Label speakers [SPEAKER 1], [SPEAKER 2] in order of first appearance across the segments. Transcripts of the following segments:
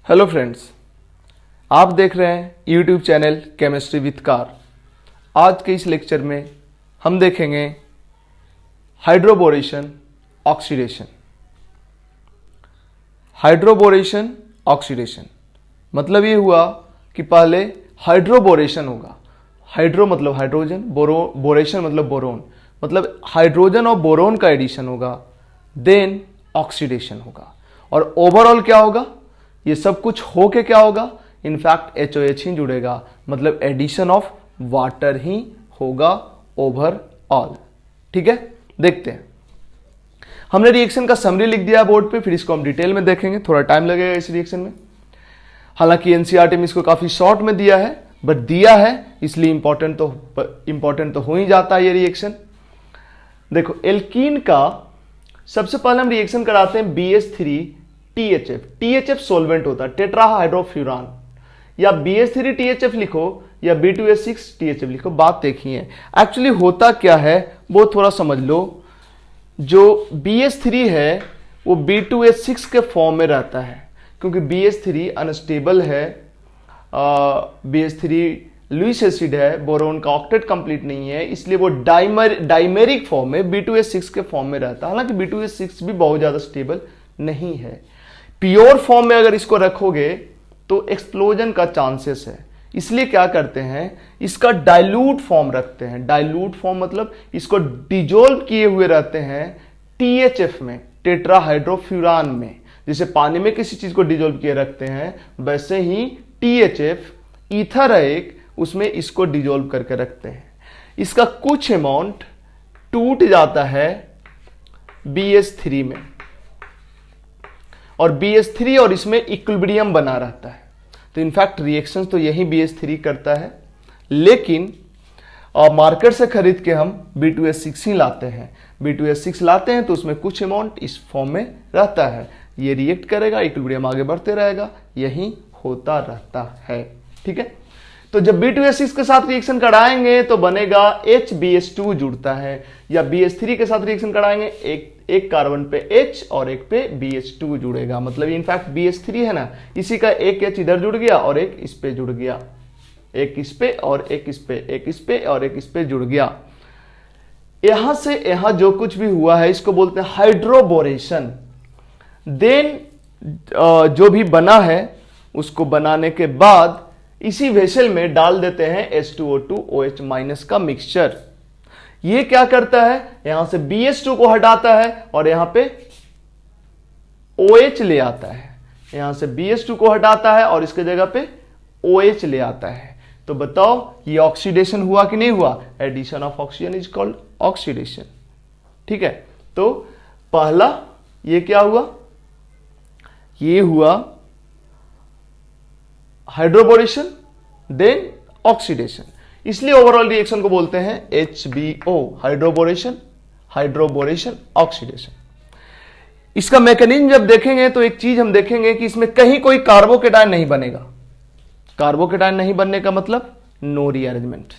[SPEAKER 1] Hello friends, आप देख रहे हैं YouTube channel chemistry with car. आज के इस लेक्चर में हम देखेंगे हाइड्रोबोरेशन ऑक्सीडेशन। हाइड्रोबोरेशन ऑक्सीडेशन मतलब ये हुआ कि पहले हाइड्रोबोरेशन होगा। हाइड्रो मतलब हाइड्रोजन, बोरेशन मतलब बोरोन, मतलब हाइड्रोजन और बोरोन का एडिशन होगा, देन ऑक्सीडेशन होगा। और ओवरऑल क्या होगा, ये सब कुछ हो के क्या होगा, इनफैक्ट HOH ही जुड़ेगा, मतलब एडिशन ऑफ वाटर ही होगा ओवरऑल। ठीक है, देखते हैं। हमने रिएक्शन का समरी लिख दिया बोर्ड पे, फिर इसको हम डिटेल में देखेंगे, थोड़ा टाइम लगेगा इस रिएक्शन में। हालांकि एनसीईआरटी में इसको काफी शॉर्ट में दिया है, बट दिया है इसलिए इंपॉर्टेंट तो हो ही जाता है ये रिएक्शन। देखो, एल्कीन का सबसे पहले हम रिएक्शन कराते हैं BH3 THF। THF सोल्वेंट होता है, टेट्राहाइड्रोफ्यूरान, या BH3 THF लिखो या B2H6 THF लिखो, बात देखिए। एक्चुअली होता क्या है वो थोड़ा समझ लो। जो BH3 है वो B2H6 के फॉर्म में रहता है, क्योंकि BH3 अनस्टेबल है। BH3 लुईस एसिड है, बोरोन का ऑक्टेट कंप्लीट नहीं है, इसलिए वो डाइमेरिक फॉर्म में B2H6 के फॉर्म में रहता है। हालांकि B2H6 भी बहुत ज्यादा स्टेबल नहीं है। प्योर फॉर्म में अगर इसको रखोगे तो एक्सप्लोजन का चांसेस है, इसलिए क्या करते हैं, इसका डाइल्यूट फॉर्म रखते हैं। डाइल्यूट फॉर्म मतलब इसको डिजोल्व किए हुए रहते हैं THF में, टेट्राहाइड्रोफ्यूरान में। जैसे पानी में किसी चीज को डिजोल्व किए रखते हैं, वैसे ही THF ईथर है एक, उसमें इसको डिजोल्व करके रखते हैं। इसका कुछ अमाउंट टूट जाता है BH3 में, और BH3 और इसमें इक्विलिब्रियम बना रहता है। तो इनफैक्ट रिएक्शंस तो यही BH3 करता है, लेकिन मार्केट से खरीद के हम B2H6 ही लाते हैं। B2H6 लाते हैं तो उसमें कुछ अमाउंट इस फॉर्म में रहता है, ये रिएक्ट करेगा, इक्विलिब्रियम आगे बढ़ते रहेगा, यही होता रहता है। ठीक है, तो जब B2H6 के साथ रिएक्शन कराएंगे तो बनेगा HBH2 जुड़ता है, या BH3 के साथ रिएक्शन कराएंगे एक कार्बन पे H और एक पे BH2 जुड़ेगा। मतलब इनफैक्ट BH3 है ना, इसी का एक H इधर जुड़ गया और एक इस पे जुड़ गया, एक इस पे और एक इस पे, एक इस पे और एक इस पे जुड़ गया। यहां से यहां जो कुछ भी हुआ है इसको बोलते हैं हाइड्रोबोरेशन। देन जो भी बना है उसको बनाने के बाद इसी वेसल में डाल देते हैं H2O2 OH- का मिक्सचर। ये क्या करता है, यहां से BH2 को हटाता है और यहां पे OH ले आता है। यहां से BH2 को हटाता है और इसके जगह पे OH ले आता है। तो बताओ ये ऑक्सीडेशन हुआ कि नहीं हुआ? Addition of oxygen is called oxidation. ठीक है, तो पहला ये क्या हुआ, ये हुआ हाइड्रोबोरेशन, देन ऑक्सीडेशन। इसलिए ओवरऑल रिएक्शन को बोलते हैं HBO, हाइड्रोबोरेशन ऑक्सीडेशन। इसका मैकेनिज्म जब देखेंगे तो एक चीज हम देखेंगे कि इसमें कहीं कोई कार्बोकेटायन नहीं बनेगा। कार्बोकेटायन नहीं बनने का मतलब नो रीअरेंजमेंट।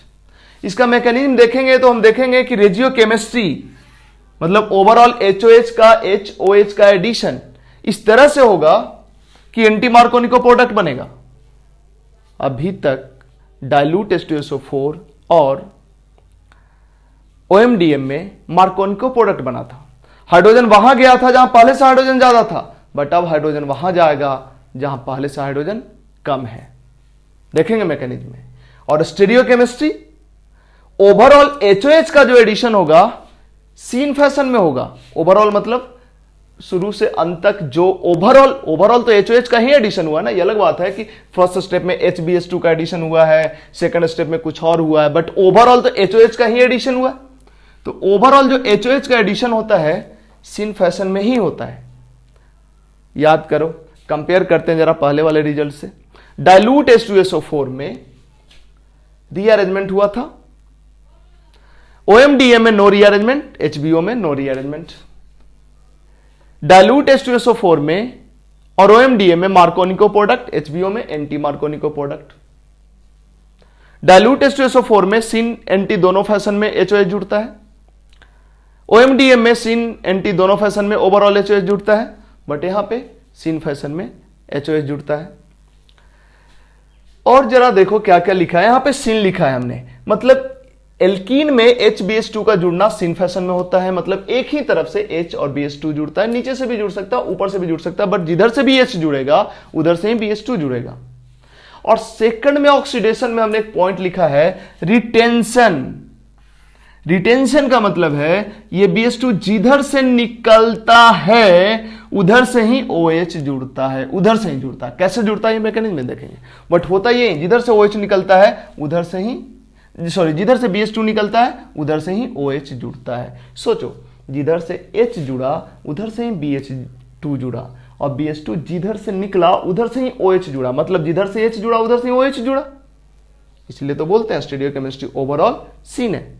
[SPEAKER 1] इसका मैकेनिज्म देखेंगे तो हम देखेंगे कि रेजियोकेमिस्ट्री मतलब ओवरऑल HOH का HOH का एडिशन इस तरह से होगा कि एंटी मार्कोनिको प्रोडक्ट बनेगा। अभी तक डाइल्यूट H2SO4 और OMDM में मार्कोनिको प्रोडक्ट बना था। हाइड्रोजन वहां गया था जहां पहले से हाइड्रोजन ज्यादा था, बट अब हाइड्रोजन वहां जाएगा जहां पहले से हाइड्रोजन कम है। देखेंगे मैकेनिज्म में। और स्टीरियोकेमिस्ट्री ओवरऑल HOH का जो एडिशन होगा सीन फैशन में होगा। ओवरऑल मतलब शुरू से अंत तक जो ओवरऑल तो HOH का ही एडिशन हुआ ना। ये अलग बात है कि फर्स्ट स्टेप में HBH2 का एडिशन हुआ है, सेकंड स्टेप में कुछ और हुआ है, बट ओवरऑल तो HOH का ही एडिशन हुआ। तो ओवरऑल जो HOH का एडिशन होता है सिन फैशन में ही होता है। याद करो, कंपेयर करते हैं जरा पहले वाले रिजल्ट से। डाइल्यूट H2SO4 में रीअरेंजमेंट हुआ था, OMDM में नो रीअरेंजमेंट, HBO में नो रीअरेंजमेंट। डाइल्यूट H2SO4 में और OMDM में मार्कोनिको प्रोडक्ट, HBO में anti Markovnikov product. Dilute H2SO4 में सिन एंटी दोनों फैशन में HOH जुड़ता है, OMDM में सिन एंटी दोनों फैशन में ओवरऑल HOH जुड़ता है, बट यहां पे सिन फैशन में HOH जुड़ता है। और जरा देखो क्या क्या लिखा है, यहां पे सिन लिखा है हमने, मतलब एल्कीन में HBH2 का जुड़ना सिन फैशन में होता है, मतलब एक ही तरफ से H और BH2 जुड़ता है, नीचे से भी जुड़ सकता है, ऊपर से भी जुड़ सकता है, बट जिधर से भी H जुड़ेगा उधर से ही BH2 जुड़ेगा। और सेकंड में ऑक्सीडेशन में हमने एक पॉइंट लिखा है रिटेंशन। रिटेंशन का मतलब है ये BH2 जिधर से निकलता है उधर से ही OH जुड़ता है, उधर से ही जुड़ता है। कैसे जुड़ता है ये मैकेनिज्म में देखेंगे, बट होता ये जिधर से OH निकलता है उधर से ही, सॉरी, जिधर से BH2 निकलता है उधर से ही OH जुड़ता है। सोचो, जिधर से H जुड़ा उधर से ही BH2 जुड़ा, और BH2 जिधर से निकला उधर से ही OH जुड़ा, मतलब जिधर से H जुड़ा उधर से ही OH जुड़ा। इसलिए तो बोलते हैं स्टीरियोकेमिस्ट्री ओवरऑल सीन है,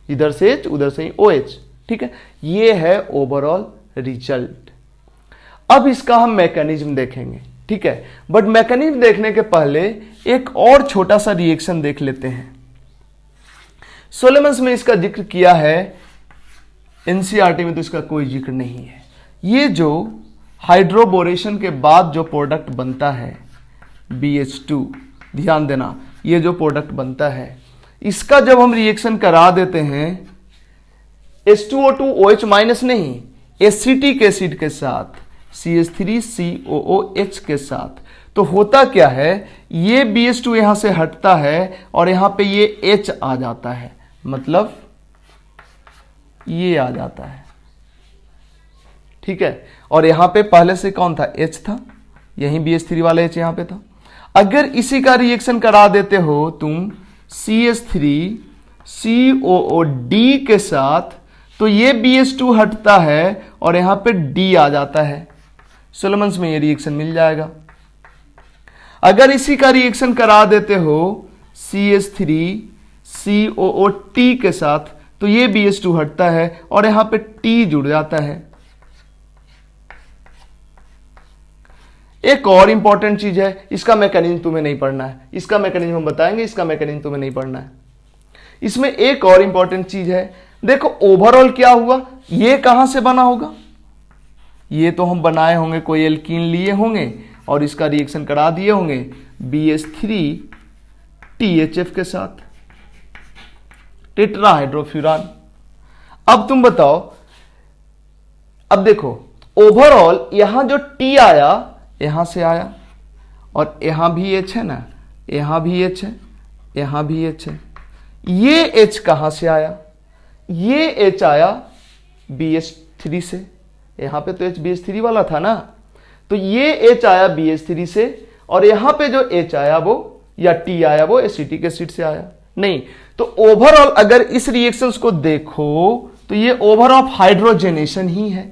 [SPEAKER 1] इधर से H उधर से ही OH। ठीक है, ये है ओवरऑल रिजल्ट। अब इसका हम मैकेनिज्म देखेंगे, ठीक है, बट मैकेनिज्म देखने के पहले एक और छोटा सा रिएक्शन देख लेते हैं। सोलेमन्स में इसका जिक्र किया है, एनसीईआरटी में तो इसका कोई जिक्र नहीं है। ये जो हाइड्रोबोरेशन के बाद जो प्रोडक्ट बनता है BH2, ध्यान देना, ये जो प्रोडक्ट बनता है इसका जब हम रिएक्शन करा देते हैं H2O2 OH माइनस नहीं, एसिटिक एसिड के साथ CH3COOH के साथ, तो होता क्या है, ये BH2 यहां से हटता है और यहां पे ये H आ जाता है, मतलब ये आ जाता है। ठीक है, और यहां पे पहले से कौन था, H था, यही BH3 वाला H यहां पे था। अगर इसी का रिएक्शन करा देते हो तुम CH3COOD के साथ, तो ये BH2 हटता है और यहां पे D आ जाता है। सोलेमन्स में ये रिएक्शन मिल जाएगा। अगर इसी का रिएक्शन करा देते हो CH3COOT के साथ, तो ये BH2 हटता है और यहां पे T जुड़ जाता है। एक और इंपॉर्टेंट चीज है, इसका मैकेनिज्म तुम्हें नहीं पढ़ना है, इसका मैकेनिज्म हम बताएंगे, इसका मैकेनिज्म तुम्हें नहीं पढ़ना है। इसमें एक और इंपॉर्टेंट चीज है, देखो ओवरऑल क्या हुआ, ये कहां से बना होगा, ये तो हम बनाए होंगे, कोई एल्कीन लिए होंगे और इसका रिएक्शन करा दिए होंगे BH3THF के साथ, टेट्राहाइड्रोफ्यूरान। अब तुम बताओ, अब देखो ओवरऑल यहां जो T आया यहां से आया, और यहां भी H है ना, यहां भी H है, यहां भी H है, ये H कहां से आया, ये H आया BH3 से, यहां पे तो H BH3 वाला था ना, तो ये H आया BH3 से, और यहां पे जो H आया वो, या T आया वो एसिटिक एसिड से आया। नहीं, तो ओवरऑल अगर इस रिएक्शंस को देखो तो ये ओवर ऑफ हाइड्रोजनेशन ही है,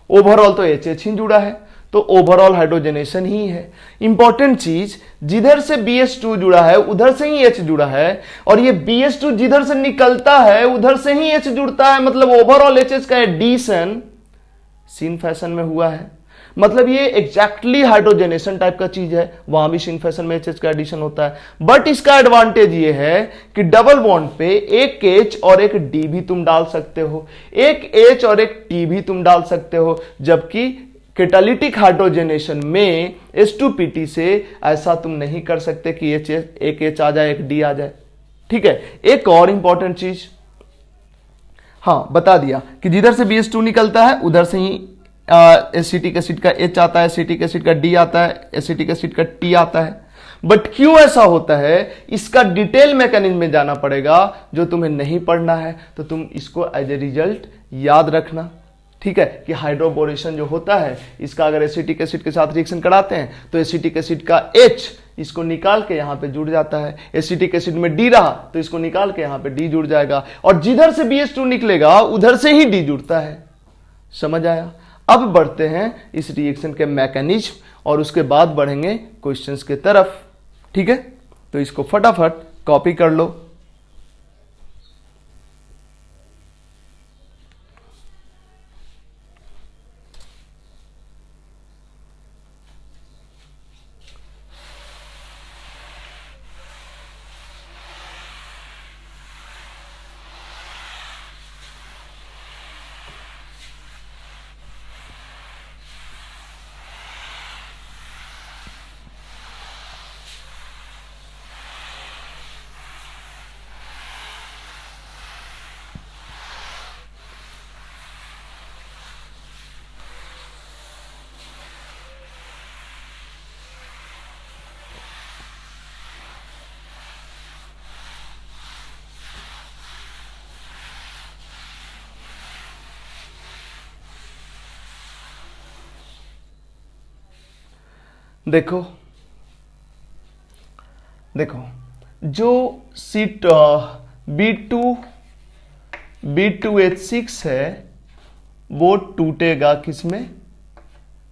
[SPEAKER 1] ओवरऑल तो HH ही जुड़ा है, तो ओवरऑल हाइड्रोजनेशन ही है। इंपॉर्टेंट चीज, जिधर से BH2 जुड़ा है उधर से ही H जुड़ा है, और ये BH2 जिधर से निकलता है उधर से ही H जुड़ता है, मतलब ओवरऑल HH का एडिशन सिन फैशन में हुआ है। मतलब ये एग्जैक्टली हाइड्रोजनेशन टाइप का चीज है, वहां भी सिन फैशन में HH का एडिशन होता है। बट इसका एडवांटेज ये है कि डबल बॉन्ड पे एक H और एक D भी तुम डाल सकते हो, एक H और एक T भी तुम डाल सकते हो, जबकि कैटालिटिक हाइड्रोजनेशन में H2PT से ऐसा तुम नहीं कर सकते कि एक H आ जाए एक D आ जाए। ठीक है, एक और इंपॉर्टेंट चीज, हाँ बता दिया कि जिधर से BH2 निकलता है उधर से ही एसिटिक एसिड का H आता है, एसिटिक एसिड का D आता है, एसिटिक एसिड का T आता है। बट क्यों ऐसा होता है, इसका डिटेल मैकेनिज्म में जाना पड़ेगा, जो तुम्हें नहीं पढ़ना है तो तुम इसको एज ए रिजल्ट याद रखना। ठीक है, कि हाइड्रोबोरेशन जो होता है इसका अगर एसिटिक एसिड के साथ रिएक्शन कराते हैं तो एसिटिक एसिड का H इसको निकाल के यहां पे जुड़ जाता है, एसिटिक एसिड में D रहा तो इसको निकाल के यहां पे D जुड़ जाएगा, और जिधर से BH2 निकलेगा उधर से ही D जुड़ता है। समझ आया? अब बढ़ते हैं इस रिएक्शन के मैकेनिज्म और उसके बाद बढ़ेंगे क्वेश्चंस के तरफ। ठीक है, तो इसको फटाफट कॉपी कर लो। देखो देखो जो सीट B2H6 है वो टूटेगा किसमें,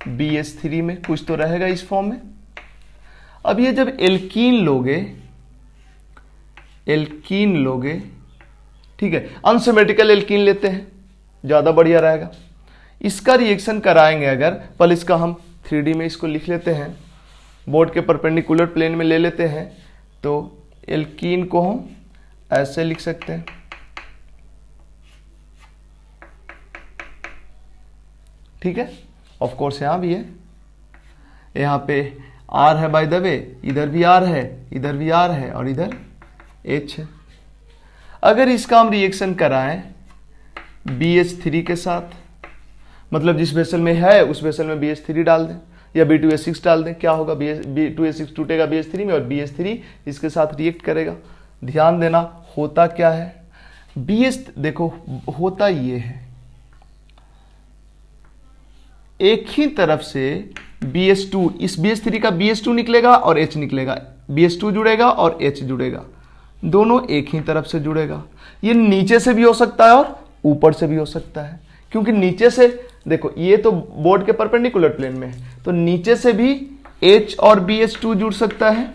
[SPEAKER 1] BH3 में, कुछ तो रहेगा इस फॉर्म में। अब ये जब एल्कीन लोगे, ठीक है, अनसिमेट्रिकल एल्कीन लेते हैं, ज्यादा बढ़िया रहेगा। इसका रिएक्शन कराएंगे अगर, पहले इसका हम 3D में इसको लिख लेते हैं, बोर्ड के परपेंडिकुलर प्लेन में ले लेते हैं। तो एल्कीन को हम ऐसे लिख सकते हैं, ठीक है। ऑफ कोर्स यहां भी है, यहां पे R है बाय द वे, इधर भी R है, इधर भी R है और इधर H है। अगर इसका हम रिएक्शन कराएं BH3 के साथ, मतलब जिस वेसल में है उस वेसल में BH3 डाल दें या B2H6 डाल दें, क्या होगा, B2H6 टूटेगा BH3 में और BH3 इसके साथ रिएक्ट करेगा। ध्यान देना होता क्या है, देखो होता ये है, एक ही तरफ से BH2, इस BH3 का BH2 निकलेगा और H निकलेगा, BH2 जुड़ेगा और H जुड़ेगा, दोनों एक ही तरफ से जुड़ेगा। ये नीचे से भी हो सकता है और ऊपर से भी हो सकता है, क्योंकि नीचे से देखो ये तो बोर्ड के परपेंडिकुलर प्लेन में है, तो नीचे से भी H और BH2 जुड़ सकता है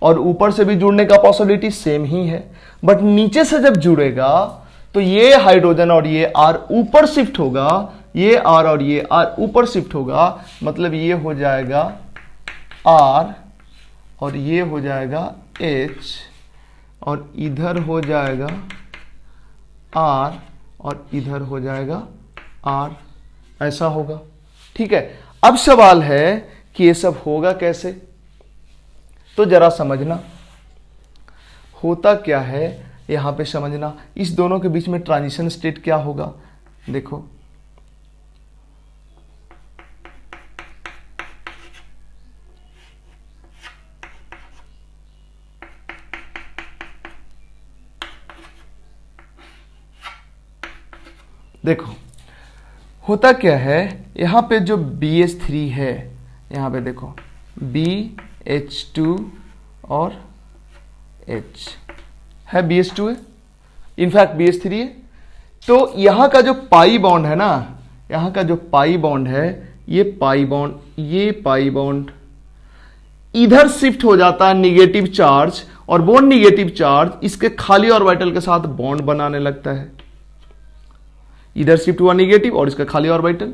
[SPEAKER 1] और ऊपर से भी जुड़ने का पॉसिबिलिटी सेम ही है। बट नीचे से जब जुड़ेगा तो ये हाइड्रोजन और ये R ऊपर शिफ्ट होगा, ये R और ये R ऊपर शिफ्ट होगा, मतलब ये हो जाएगा R और ये हो जाएगा H और इधर हो जाएगा R और इधर हो जाएगा R, ऐसा होगा, ठीक है। अब सवाल है कि ये सब होगा कैसे, तो जरा समझना होता क्या है, यहां पे समझना इस दोनों के बीच में ट्रांजिशन स्टेट क्या होगा। देखो देखो होता क्या है, यहां पे जो BH3 है, यहां पे देखो BH2 और H है, BH2 है, इनफैक्ट BH3 है। तो यहां का जो पाई बॉन्ड है ना, यहां का जो पाई बॉन्ड है, ये पाई बॉन्ड इधर शिफ्ट हो जाता है निगेटिव चार्ज, और वो निगेटिव चार्ज इसके खाली ऑर्बिटल के साथ बॉन्ड बनाने लगता है। इधर शिफ्ट हुआ निगेटिव और इसका खाली ऑर्बिटल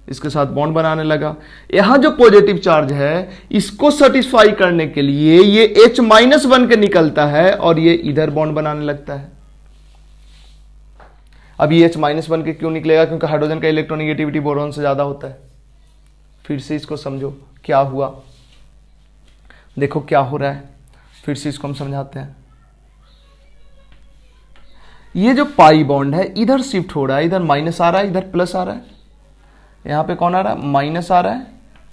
[SPEAKER 1] इसके साथ बॉन्ड बनाने लगा। यहां जो पॉजिटिव चार्ज है इसको सेटिस्फाई करने के लिए ये H-1 के निकलता है और ये इधर बॉन्ड बनाने लगता है। अब ये H-1 के क्यों निकलेगा, क्योंकि हाइड्रोजन का इलेक्ट्रोनेगेटिविटी बोरोन से ज्यादा होता है। फिर से इसको समझो क्या हुआ, देखो क्या हो रहा है, फिर से इसको हम समझाते हैं। ये जो पाई बॉन्ड है इधर शिफ्ट हो रहा है, इधर माइनस आ रहा है, इधर प्लस आ रहा है, यहां पे कौन आ रहा है, माइनस आ रहा है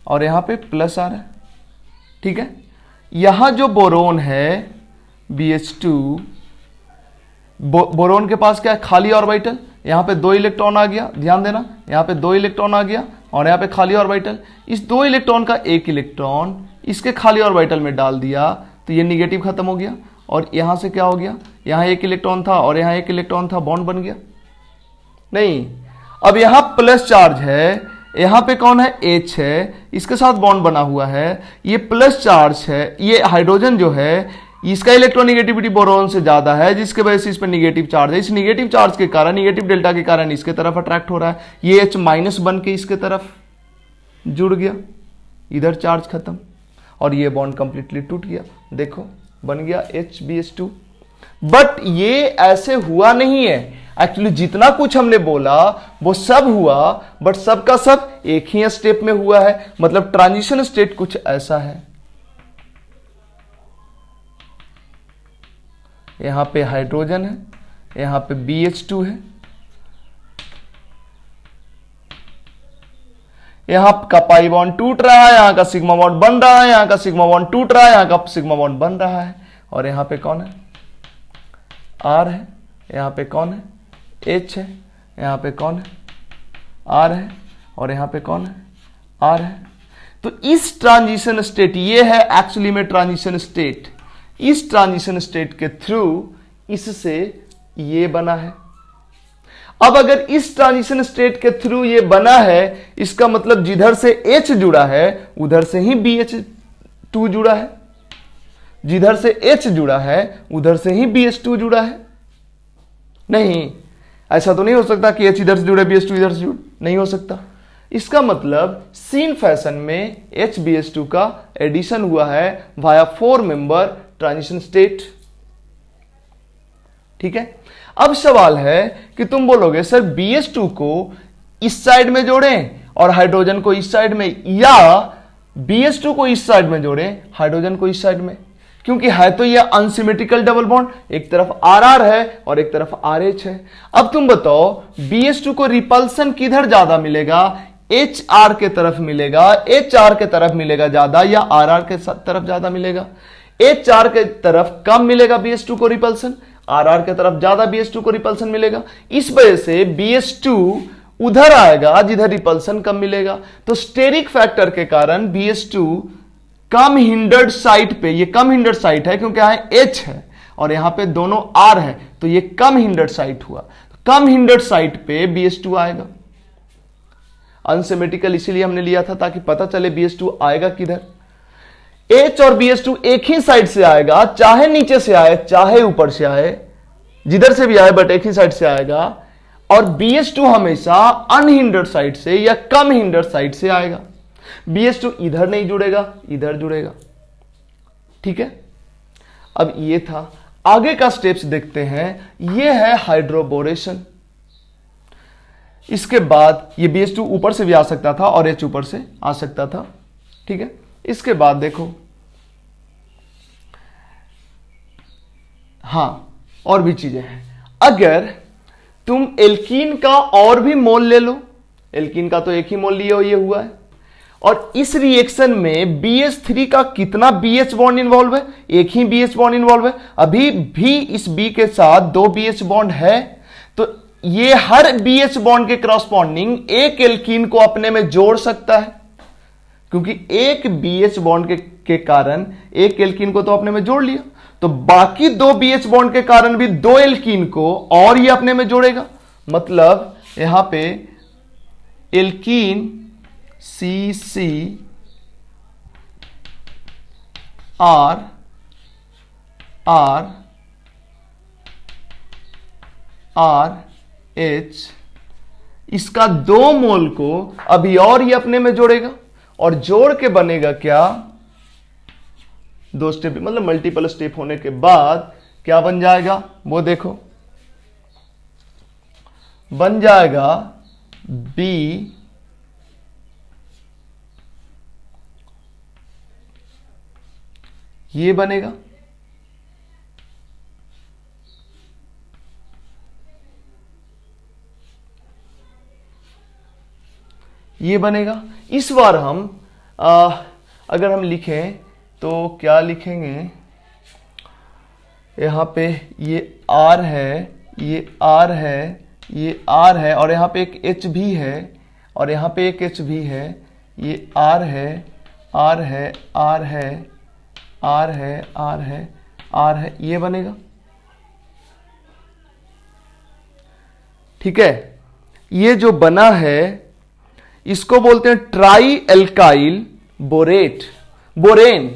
[SPEAKER 1] और यहां पे प्लस आ रहा है, ठीक है। यहां जो बोरोन है BH2, बोरोन के पास क्या है, खाली ऑर्बिटल, यहां पे 2 इलेक्ट्रॉन आ गया, ध्यान देना यहां पे 2 इलेक्ट्रॉन आ गया और यहां पे खाली ऑर्बिटल। इस 2 इलेक्ट्रॉन का एक इलेक्ट्रॉन इसके खाली ऑर्बिटल में डाल दिया तो ये निगेटिव खत्म हो गया, और यहां से क्या हो गया, यहां एक इलेक्ट्रॉन था और यहां एक इलेक्ट्रॉन था, बॉन्ड बन गया नहीं। अब यहां प्लस चार्ज है, यहां पे कौन है, H है, इसके साथ बॉन्ड बना हुआ है, ये प्लस चार्ज है, ये हाइड्रोजन जो है इसका इलेक्ट्रोनेगेटिविटी बोरोन से ज्यादा है, जिसके वजह से इस पर निगेटिव चार्ज है। इस निगेटिव चार्ज के कारण, निगेटिव डेल्टा के कारण इसके तरफ अट्रैक्ट हो रहा है, ये H- बन के इसके तरफ जुड़ गया, इधर चार्ज खत्म और ये बॉन्ड कंप्लीटली टूट गया। देखो बन गया HBH2। बट ये ऐसे हुआ नहीं है, एक्चुअली जितना कुछ हमने बोला वो सब हुआ, बट सब का सब एक ही स्टेप में हुआ है, मतलब ट्रांजिशन स्टेट कुछ ऐसा है। यहां पे हाइड्रोजन है, यहां पे BH2 है, यहां का पाई बॉन्ड टूट रहा है, यहां का सिग्मा बॉन्ड बन रहा है, यहां का सिग्मा बॉन्ड टूट रहा है, यहां का सिग्मा बॉन्ड बन रहा है, और यहां पे कौन है, R है, यहां पे कौन है, H है, यहां पे कौन है, R है, और यहां पे कौन है, R है। तो इस ट्रांजिशन स्टेट, ये है एक्चुअली में ट्रांजिशन स्टेट, इस ट्रांजिशन स्टेट के थ्रू इससे ये बना है। अब अगर इस ट्रांजिशन स्टेट के थ्रू ये बना है, इसका मतलब जिधर से H जुड़ा है उधर से ही BH2 जुड़ा है, जिधर से H जुड़ा है उधर से ही BH2 जुड़ा है। नहीं, ऐसा तो नहीं हो सकता कि H इधर से जुड़े BH2 इधर से जुड़े, नहीं हो सकता। इसका मतलब सीन फैशन में HBH2 का एडिशन हुआ है वाया 4 मेंबर ट्रांजिशन स्टेट। ठीक है, अब सवाल है कि तुम बोलोगे सर BH2 को इस साइड में जोड़ें और हाइड्रोजन को इस साइड में, या BH2 को इस साइड में जोड़ें हाइड्रोजन को इस साइड में, क्योंकि है तो यह अनसिमेट्रिकल डबल बॉन्ड, एक तरफ RR है और एक तरफ RH है। अब तुम बताओ BH2 को रिपल्सन किधर ज्यादा मिलेगा, HR के तरफ मिलेगा, HR के तरफ मिलेगा ज्यादा या RR के तरफ ज्यादा मिलेगा? HR के तरफ कम मिलेगा BH2 को रिपल्सन, RR के तरफ ज्यादा BH2 को रिपल्सन मिलेगा। इस वजह से BH2 उधर आएगा जिधर रिपल्सन कम मिलेगा। तो स्टेरिक फैक्टर के कारण BH2 कम हिंडर्ड साइट पे, ये कम हिंडर्ड साइट है क्योंकि यहां H है और यहां पे दोनों R है, तो ये कम हिंडर्ड साइट हुआ। कम हिंडर्ड साइट पे BH2 आएगा। अनसिमेट्रिकल इसीलिए हमने लिया था ताकि पता चले BH2 आएगा किधर। H और BH2 एक ही साइड से आएगा, चाहे नीचे से आए चाहे ऊपर से आए, जिधर से भी आए बट एक ही साइड से आएगा। और BH2 हमेशा अनहिंडर्ड साइड से या कम हिंडर्ड साइड से आएगा। BH2 इधर नहीं जुड़ेगा, इधर जुड़ेगा। ठीक है, अब ये था। आगे का स्टेप्स देखते हैं। ये है हाइड्रोबोरेशन। इसके बाद ये BH2 ऊपर से भी आ सकता था और H ऊपर से आ सकता था। ठीक है, इसके बाद देखो, हां और भी चीजें हैं। अगर तुम एल्कीन का और भी मोल ले लो, एल्कीन का तो एक ही मोल लिया ये हुआ है, और इस रिएक्शन में BH3 का कितना BH बॉन्ड इन्वॉल्व है, एक ही BH बॉन्ड इन्वॉल्व है। अभी भी इस B के साथ 2 BH बॉन्ड है, तो ये हर BH बॉन्ड के करस्पॉन्डिंग एक एल्कीन को अपने में जोड़ सकता है, क्योंकि एक BH बॉन्ड के कारण एक एल्कीन को तो अपने में जोड़ लिया, तो बाकी 2 BH बॉन्ड के कारण भी 2 एल्कीन को और ये अपने में जोड़ेगा। मतलब यहां पे एल्कीन CCR RH, इसका 2 मोल को अभी और ये अपने में जोड़ेगा, और जोड़ के बनेगा क्या, 2 स्टेप मतलब मल्टीपल स्टेप होने के बाद क्या बन जाएगा वो देखो, बन जाएगा B ये बनेगा, ये बनेगा। इस बार हम अगर हम लिखें तो क्या लिखेंगे, यहां पे ये R है, ये R है, ये R है, और यहां पे एक H भी है, और यहां पे एक H भी है, ये R है, R है, R है, R है, R है, R है, ये बनेगा। ठीक है, ये जो बना है इसको बोलते हैं ट्राई एल्काइल बोरेट, बोरेन,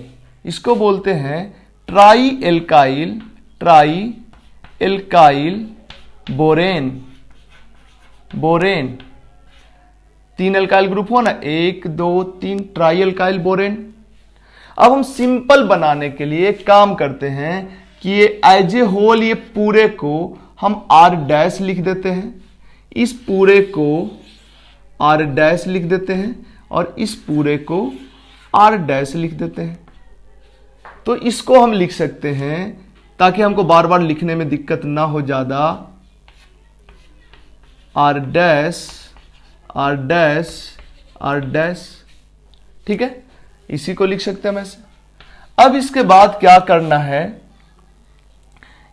[SPEAKER 1] इसको बोलते हैं try alkyl borane, borane. 3 alkyl group हो ना, 1 2 3, ट्राई एल्काइल बोरेन। अब हम सिंपल बनाने के लिए एक काम करते हैं कि ये एज ए होल, ये पूरे को हम R' लिख देते हैं, इस पूरे को R' लिख देते हैं, और इस पूरे को R' लिख देते हैं। तो इसको हम लिख सकते हैं ताकि हमको बार बार लिखने में दिक्कत ना हो ज्यादा, R'। ठीक है, इसी को लिख सकते हैं हम ऐसे। अब इसके बाद क्या करना है,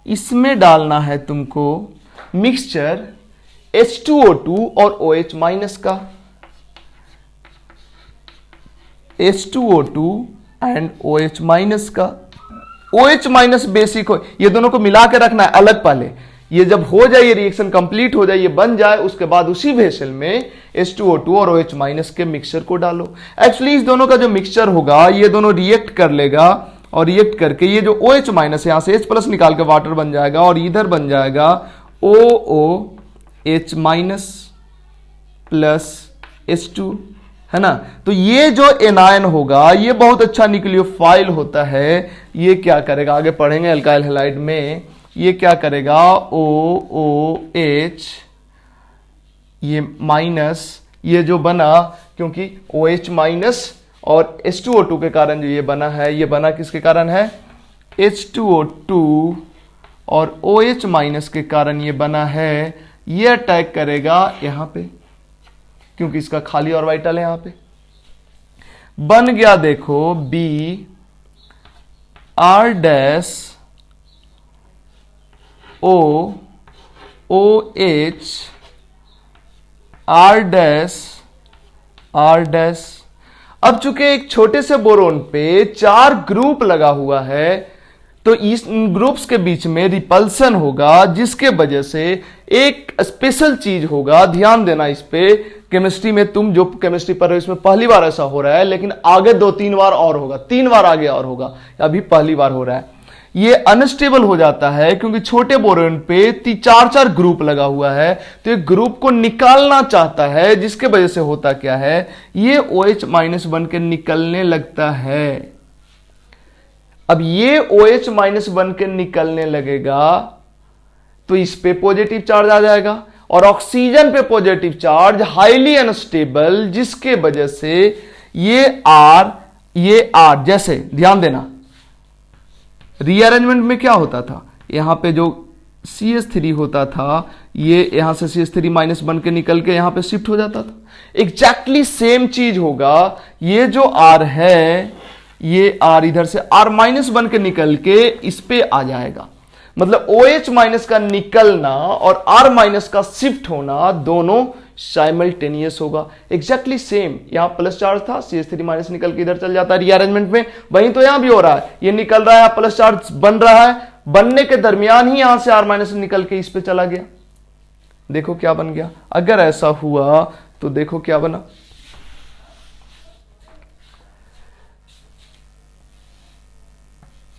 [SPEAKER 1] इसमें डालना है तुमको मिक्सचर H2O2 और OH माइनस का। H2O2 एंड OH माइनस का। OH माइनस बेसिक हो, ये दोनों को मिला के रखना है अलग। पहले ये जब हो जाए, ये रिएक्शन कंप्लीट हो जाए, ये बन जाए, उसके बाद उसी वेसल में H2O2 और OH माइनस के मिक्सचर को डालो। एक्चुअली इस दोनों का जो मिक्सचर होगा, ये दोनों रिएक्ट कर लेगा और रिएक्ट करके ये जो OH माइनस है, यहां से H प्लस निकाल के वाटर बन जाएगा और इधर बन जाएगा OOH माइनस प्लस H2, है ना। तो ये जो एनायन होगा, ये बहुत अच्छा न्यूक्लियोफाइल होता है। ये क्या करेगा, आगे पढ़ेंगे अल्काइल हैलाइड में, ये क्या करेगा, OOH ये माइनस, ये जो बना, क्योंकि OH माइनस और H2O2 के कारण जो ये बना है, ये बना किसके कारण है, H2O2 और OH माइनस के कारण ये बना है। ये अटैक करेगा यहां पे, क्योंकि इसका खाली ऑर्बिटल है यहां पे। बन गया देखो B R dash O OH R dash. अब चूंकि एक छोटे से बोरोन पे 4 ग्रुप लगा हुआ है, तो इस ग्रुप्स के बीच में रिपल्सन होगा, जिसके वजह से एक स्पेशल चीज होगा। ध्यान देना इस पे, केमिस्ट्री में तुम जो केमिस्ट्री पढ़ रहे हो इसमें पहली बार ऐसा हो रहा है, लेकिन आगे 2-3 बार और होगा, 3 बार आगे और होगा, अभी पहली बार हो रहा है। ये अनस्टेबल हो जाता है क्योंकि छोटे बोरोन पे 4-4 ग्रुप लगा हुआ है, तो एक ग्रुप को निकालना चाहता है, जिसके वजह से होता क्या है, ये OH माइनस बन के निकलने लगता है। अब ये OH माइनस बन के निकलने लगेगा तो इस पे पॉजिटिव चार्ज आ जाएगा और ऑक्सीजन पे पॉजिटिव चार्ज, हाईली अनस्टेबल, जिसके वजह से ये R जैसे ध्यान देना, रीअरेंजमेंट में क्या होता था, यहां पे जो CH3 होता था, ये यहां से CH3 माइनस बन के निकल के यहां पे शिफ्ट हो जाता था। एग्जैक्टली सेम चीज होगा, ये जो R है, ये R इधर से R माइनस बन के निकल के इस पे आ जाएगा। मतलब OH माइनस का निकलना और R माइनस का शिफ्ट होना दोनों साइमल्टेनियस होगा। एग्जैक्टली सेम, यहां प्लस चार्ज था, CH3 माइनस निकल के इधर चल जाता है रीअरेंजमेंट में, वहीं तो यहां भी हो रहा है, ये निकल रहा है, प्लस चार्ज बन रहा है, बनने के दरमियान ही यहां से R माइनस निकल के इस पे चला गया। देखो क्या बन गया। अगर ऐसा हुआ तो देखो क्या बना,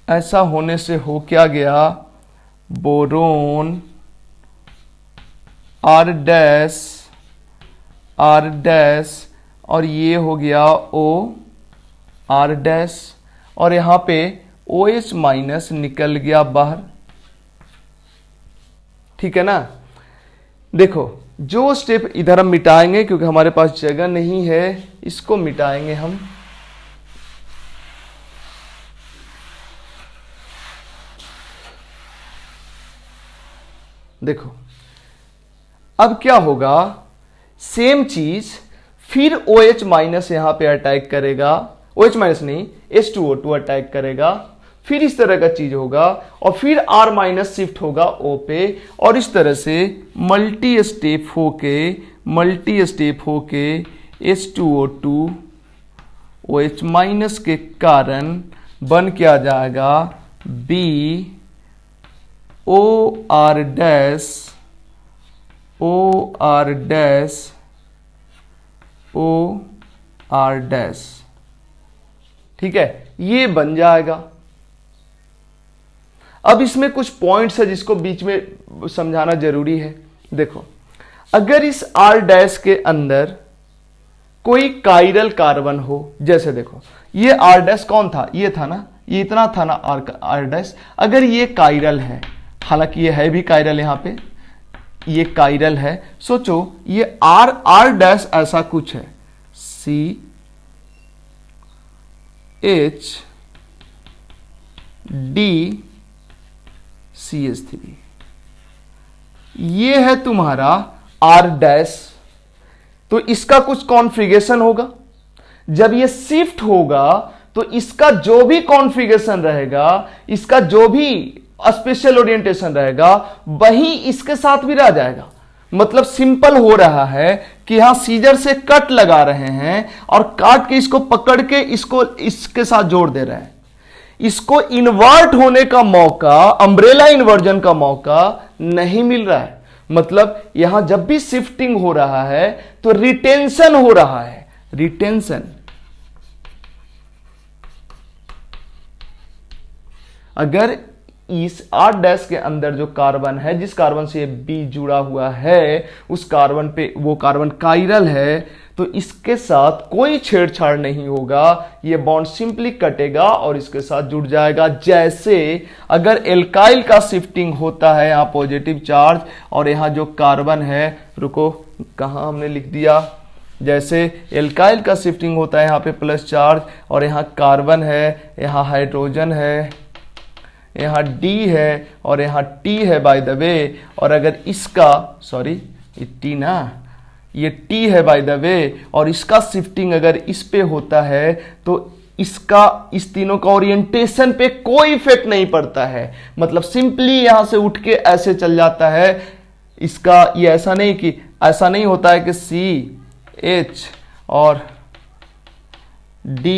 [SPEAKER 1] ऐसा होने से हो क्या गया, बोरोन R डैश और ये हो गया OR डैश, और यहां पे OH माइनस निकल गया बाहर। ठीक है ना। देखो जो स्टेप इधर हम मिटाएंगे, क्योंकि हमारे पास जगह नहीं है, इसको मिटाएंगे हम। देखो अब क्या होगा, सेम चीज फिर OH माइनस यहां पे अटैक करेगा, OH माइनस नहीं H2O2 अटैक करेगा, फिर इस तरह का चीज होगा और फिर R माइनस शिफ्ट होगा O पे, और इस तरह से मल्टी स्टेप होके H2O2 OH माइनस के कारण बन क्या जाएगा, B OR डैश। ठीक है, ये बन जाएगा। अब इसमें कुछ पॉइंट्स है जिसको बीच में समझाना जरूरी है। देखो अगर इस R डैश के अंदर कोई कायरल कार्बन हो, जैसे देखो ये R डैश कौन था, ये था ना, ये इतना था ना R डैश। अगर ये कायरल है, हालांकि ये है भी कायरल, यहां पे ये कायरल है, सोचो ये R डैश ऐसा कुछ है, CH3 ये है तुम्हारा R डैश। तो इसका कुछ कॉन्फ़िगरेशन होगा, जब ये शिफ्ट होगा तो इसका जो भी कॉन्फ़िगरेशन रहेगा, इसका जो भी स्पेशल ओरिएंटेशन रहेगा, वही इसके साथ भी रह जाएगा। मतलब सिंपल हो रहा है कि यहां सीजर से कट लगा रहे हैं और काट के इसको पकड़ के इसको इसके साथ जोड़ दे रहे हैं। इसको इन्वर्ट होने का मौका, अम्ब्रेला इन्वर्जन का मौका नहीं मिल रहा है। मतलब यहां जब भी शिफ्टिंग हो रहा है तो रिटेंशन हो रहा है, रिटेंशन। अगर इस R' के अंदर जो कार्बन है, जिस कार्बन से B जुड़ा हुआ है, उस कार्बन पे वो कार्बन कायरल है, तो इसके साथ कोई छेड़छाड़ नहीं होगा, ये बॉन्ड सिंपली कटेगा और इसके साथ जुड़ जाएगा। जैसे अगर एल्काइल का शिफ्टिंग होता है, यहां पॉजिटिव चार्ज और यहां जो कार्बन है, रुको कहां हमने लिख दिया, जैसे एल्काइल का शिफ्टिंग होता है यहां पे प्लस चार्ज और यहां कार्बन है, यहां हाइड्रोजन है, यहां D है और यहां T है बाय द वे। और अगर इसका, सॉरी ये T ना, ये T है बाय द वे, और इसका शिफ्टिंग अगर इस पे होता है तो इसका इस तीनों का ओरिएंटेशन पे कोई इफेक्ट नहीं पड़ता है। मतलब सिंपली यहां से उठ के ऐसे चल जाता है। इसका ये ऐसा नहीं होता है कि CH और D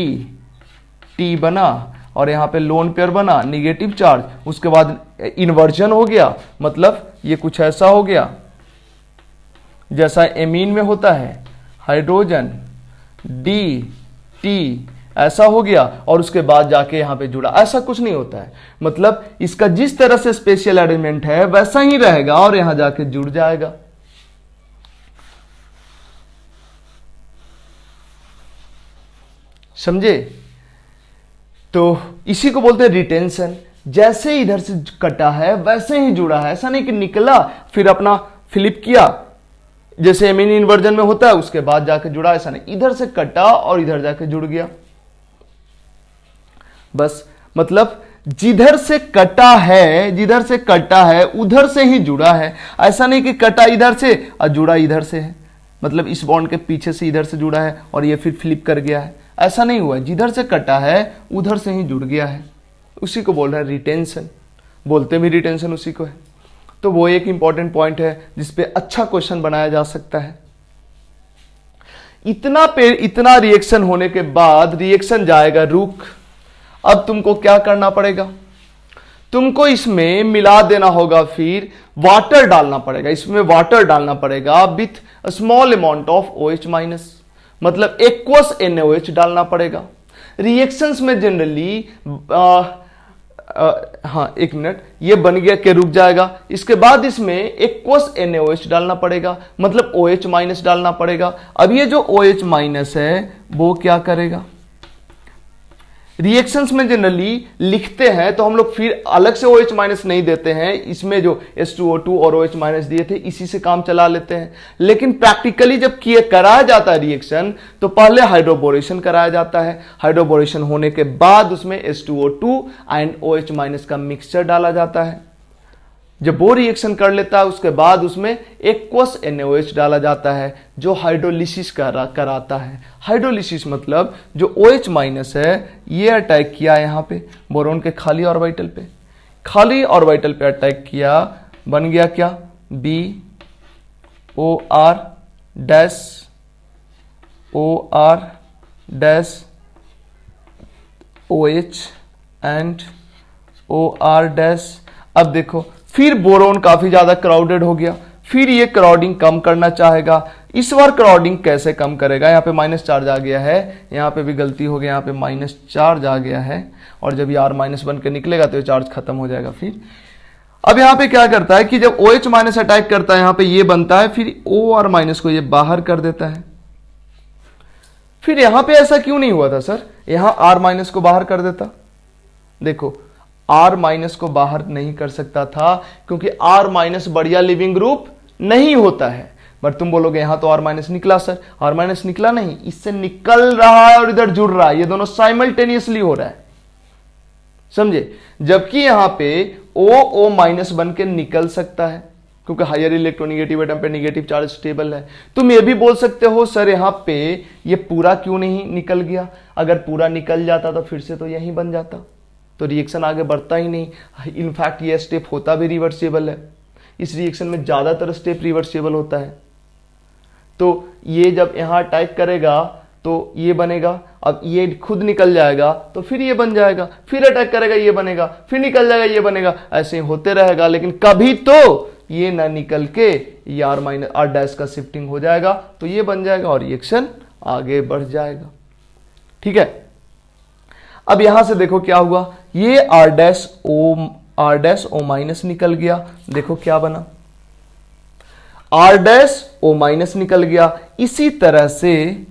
[SPEAKER 1] T बना और यहां पे लोन पेयर बना, निगेटिव चार्ज, उसके बाद इन्वर्जन हो गया। मतलब ये कुछ ऐसा हो गया जैसा एमीन में होता है, हाइड्रोजन D T ऐसा हो गया और उसके बाद जाके यहां पे जुड़ा। ऐसा कुछ नहीं होता है। मतलब इसका जिस तरह से स्पेशल अरेंजमेंट है वैसा ही रहेगा और यहां जाके जुड़ जाएगा। समझे? तो इसी को बोलते हैं रिटेंशन। जैसे इधर से कटा है वैसे ही जुड़ा है। ऐसा नहीं कि निकला फिर अपना फ्लिप किया, जैसे एमीन इन्वर्जन में होता है, उसके बाद जाके जुड़ा। ऐसा नहीं, इधर से कटा और इधर जाके जुड़ गया बस। मतलब जिधर से कटा है उधर से ही जुड़ा है। ऐसा नहीं कि कटा इधर से और जुड़ा इधर से है, मतलब इस बॉन्ड के पीछे से इधर से जुड़ा है और ये फिर फ्लिप कर गया है। ऐसा नहीं हुआ, जिधर से कटा है उधर से ही जुड़ गया है। उसी को बोल रहा है रिटेंशन। बोलते भी रिटेंशन उसी को है। तो वो एक इंपॉर्टेंट पॉइंट है जिसपे अच्छा क्वेश्चन बनाया जा सकता है। इतना रिएक्शन होने के बाद रिएक्शन जाएगा रुक। अब तुमको क्या करना पड़ेगा? तुमको इसमें मिला देना होगा, फिर वाटर डालना पड़ेगा। इसमें वाटर डालना पड़ेगा with small amount of OH minus, मतलब एक्वस NaOH डालना पड़ेगा। रिएक्शंस में जनरली हाँ एक मिनट, ये बन गया कि रुक जाएगा। इसके बाद इसमें एक्वस NaOH डालना पड़ेगा, मतलब OH माइनस डालना पड़ेगा। अब ये जो OH माइनस है वो क्या करेगा? रिएक्शंस में जनरली लिखते हैं तो हम लोग फिर अलग से OH माइनस नहीं देते हैं। इसमें जो H2O2 और OH माइनस दिए थे इसी से काम चला लेते हैं। लेकिन प्रैक्टिकली जब कराया जाता है रिएक्शन तो पहले हाइड्रोबोरेशन कराया जाता है। हाइड्रोबोरेशन होने के बाद उसमें H2O2 एंड OH माइनस का मिक्सचर डाला जाता है। जब वो रिएक्शन कर लेता है उसके बाद उसमें एक्वस NaOH डाला जाता है जो हाइड्रोलिसिस कराता है। हाइड्रोलिसिस मतलब जो OH माइनस है ये अटैक किया यहाँ पे बोरोन के खाली ऑर्बिटल पे, खाली ऑर्बिटल पे अटैक किया, बन गया क्या? BOR dash OR dash OH and OR dash. अब देखो फिर बोरोन काफी ज्यादा क्राउडेड हो गया, फिर ये क्राउडिंग कम करना चाहेगा। इस बार क्राउडिंग कैसे कम करेगा? यहाँ पे माइनस चार्ज आ गया है, यहाँ पे भी गलती हो गई, यहाँ पे माइनस चार्ज आ गया है और जब ये R माइनस बन के निकलेगा तो ये चार्ज खत्म हो जाएगा। फिर अब यहाँ पे क्या करता है कि जब OH माइनस अटैक करता है यहाँ पे ये बनता है, फिर OR माइनस को ये बाहर कर देता है। फिर यहाँ पे ऐसा क्यों नहीं हुआ था सर? यहाँ R माइनस को बाहर कर देता। देखो R माइनस को बाहर नहीं कर सकता था क्योंकि R माइनस बढ़िया लिविंग ग्रुप नहीं होता है। बट तुम बोलोगे यहां तो R माइनस निकला सर। R माइनस निकला नहीं, इससे निकल रहा है और इधर जुड़ रहा है, ये दोनों साइमल्टेनियसली हो रहा है। समझे? जबकि यहां पे O माइनस बन के निकल सकता है क्योंकि हायर इलेक्ट्रोनिगेटिव एटम पे निगेटिव चार्ज स्टेबल है। तुम ये भी बोल सकते हो सर यहां पे ये पूरा क्यों नहीं निकल गया? अगर पूरा निकल जाता तो फिर से तो यही बन जाता, तो रिएक्शन आगे बढ़ता ही नहीं। इनफैक्ट ये स्टेप होता भी रिवर्सिबल है। इस रिएक्शन में ज्यादातर स्टेप रिवर्सिबल होता है। तो ये जब यहां अटैक करेगा तो ये बनेगा, अब ये खुद निकल जाएगा तो फिर ये बन जाएगा, फिर अटैक करेगा ये बनेगा, फिर निकल जाएगा ये बनेगा, ऐसे ही होते रहेगा। लेकिन कभी तो ये ना निकल के ये आर माइनस आर डैश का शिफ्टिंग हो जाएगा तो ये बन जाएगा और रिएक्शन आगे बढ़ जाएगा। ठीक है, अब यहां से देखो क्या हुआ, ये आर डैश ओ माइनस निकल गया, देखो क्या बना, आर डैश ओ माइनस निकल गया। इसी तरह से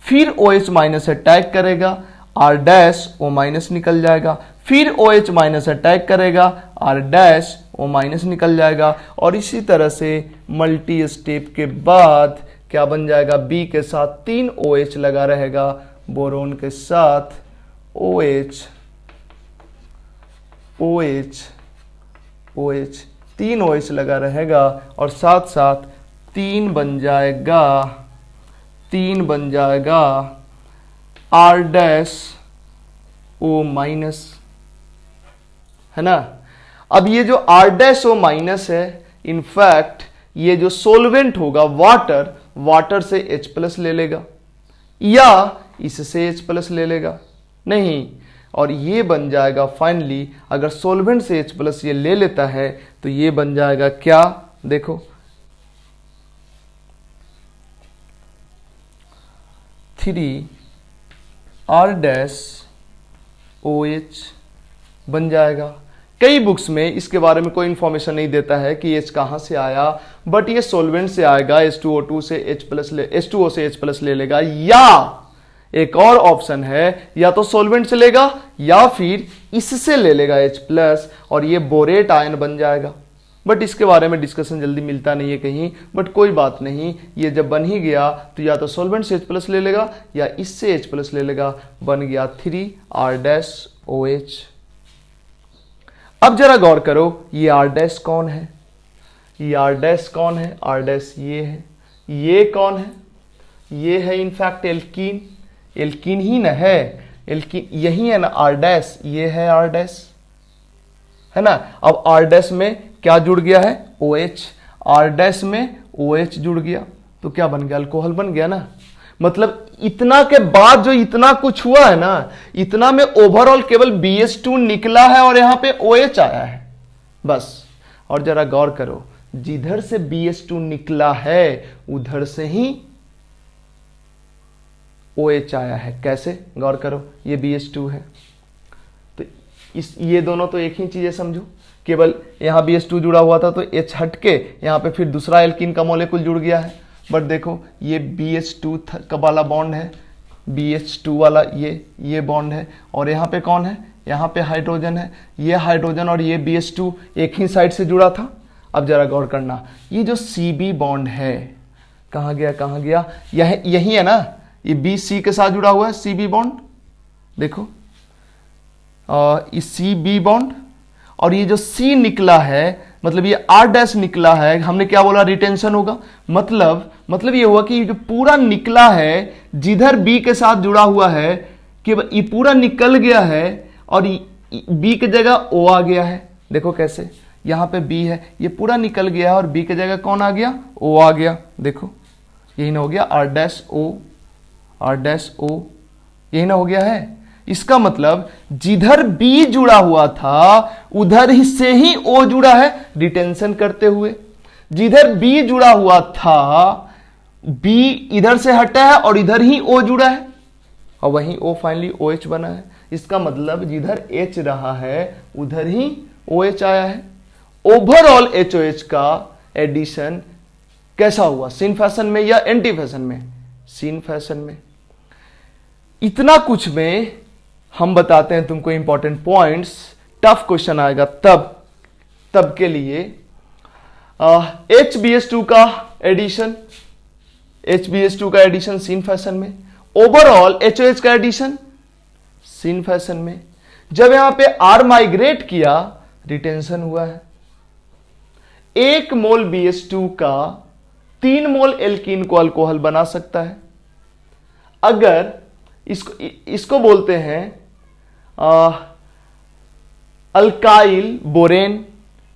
[SPEAKER 1] फिर ओ एच माइनस अटैक करेगा, आर डैश ओ माइनस निकल जाएगा, फिर ओ एच माइनस अटैक करेगा, आर डैश ओ माइनस निकल जाएगा। और इसी तरह से मल्टी स्टेप के बाद क्या बन जाएगा, बी के साथ 3 OH लगा रहेगा, बोरोन के साथ OH OH OH 3 OH लगा रहेगा और साथ साथ 3 बन जाएगा आर डैश ओ माइनस, है ना। अब ये जो आर डैश ओ माइनस है, इनफैक्ट ये जो सोलवेंट होगा वाटर से H प्लस ले लेगा या इससे H प्लस ले लेगा, नहीं, और ये बन जाएगा फाइनली, अगर सोलवेंट से H प्लस ये ले लेता है तो ये बन जाएगा क्या, देखो 3 आर डैश OH बन जाएगा। कई बुक्स में इसके बारे में कोई इंफॉर्मेशन नहीं देता है कि H कहां से आया, बट ये सोलवेंट से आएगा, H2O2 से H2O से H प्लस ले लेगा, या एक और ऑप्शन है, या तो सोलवेंट से लेगा या फिर इससे ले लेगा H प्लस और ये बोरेट आयन बन जाएगा। बट इसके बारे में डिस्कशन जल्दी मिलता नहीं है कहीं, बट कोई बात नहीं, ये जब बन ही गया तो या तो सोलवेंट से H प्लस ले लेगा या इससे H प्लस ले लेगा, बन गया 3 आर डैश OH। अब जरा गौर करो, ये आर डैश कौन है, ये आर डैश कौन है, आर डैश ये है, ये कौन है, ये है इनफैक्ट एल्कीन, एल्कीन ही ना है, एल्कीन यही है ना आर डैश, ये है आर डैश, है ना। अब आर डैश में क्या जुड़ गया है, OH, आर डैश में OH जुड़ गया तो क्या बन गया, अल्कोहल बन गया ना। मतलब इतना के बाद जो इतना कुछ हुआ है ना, इतना में ओवरऑल केवल BH2 निकला है और यहां पे OH आया है बस। और जरा गौर करो, जिधर से BH2 निकला है उधर से ही OH आया है, कैसे, गौर करो, ये BH2 है तो ये दोनों तो एक ही चीज है, समझो, केवल यहां BH2 जुड़ा हुआ था तो H हटके यहां पे फिर दूसरा एल्कीन का मॉलिक्यूल जुड़ गया है। बट देखो ये BH2 का वाला बॉन्ड है, BH2 वाला ये बॉन्ड है, और यहाँ पे कौन है, यहाँ पे हाइड्रोजन है, ये हाइड्रोजन और ये BH2 एक ही साइड से जुड़ा था। अब जरा गौर करना, ये जो CB बॉन्ड है कहाँ गया, यही है ना, ये BC के साथ जुड़ा हुआ है CB बॉन्ड, देखो इस CB बॉन्ड, और ये जो C निकला है, मतलब ये R डैश निकला है, हमने क्या बोला, रिटेंशन होगा, मतलब ये हुआ कि ये जो पूरा निकला है जिधर B के साथ जुड़ा हुआ है कि ये पूरा निकल गया है और B की जगह O आ गया है। देखो कैसे, यहां पे B है, ये पूरा निकल गया है और B की जगह कौन आ गया, O आ गया, देखो यही ना हो गया R डैश O, यही ना हो गया है। इसका मतलब जिधर B जुड़ा हुआ था उधर ही से ही O जुड़ा है रिटेंशन करते हुए, जिधर B जुड़ा हुआ था B इधर से हटा है और इधर ही O जुड़ा है और वहीं O फाइनली OH बना है। इसका मतलब जिधर H रहा है उधर ही OH आया है। ओवरऑल HOH का एडिशन कैसा हुआ, सिन फैशन में या एंटी फैशन में, सिन फैशन में। इतना कुछ में हम बताते हैं तुमको इंपॉर्टेंट पॉइंट्स, टफ क्वेश्चन आएगा तब के लिए HBH2 का एडिशन सिन फैशन में, ओवरऑल HOH का एडिशन सिन फैशन में। जब यहां पे R माइग्रेट किया रिटेंशन हुआ है। 1 मोल BH2 का 3 मोल एल्कीन को अल्कोहल बना सकता है। अगर इसको बोलते हैं अल्काइल बोरेन,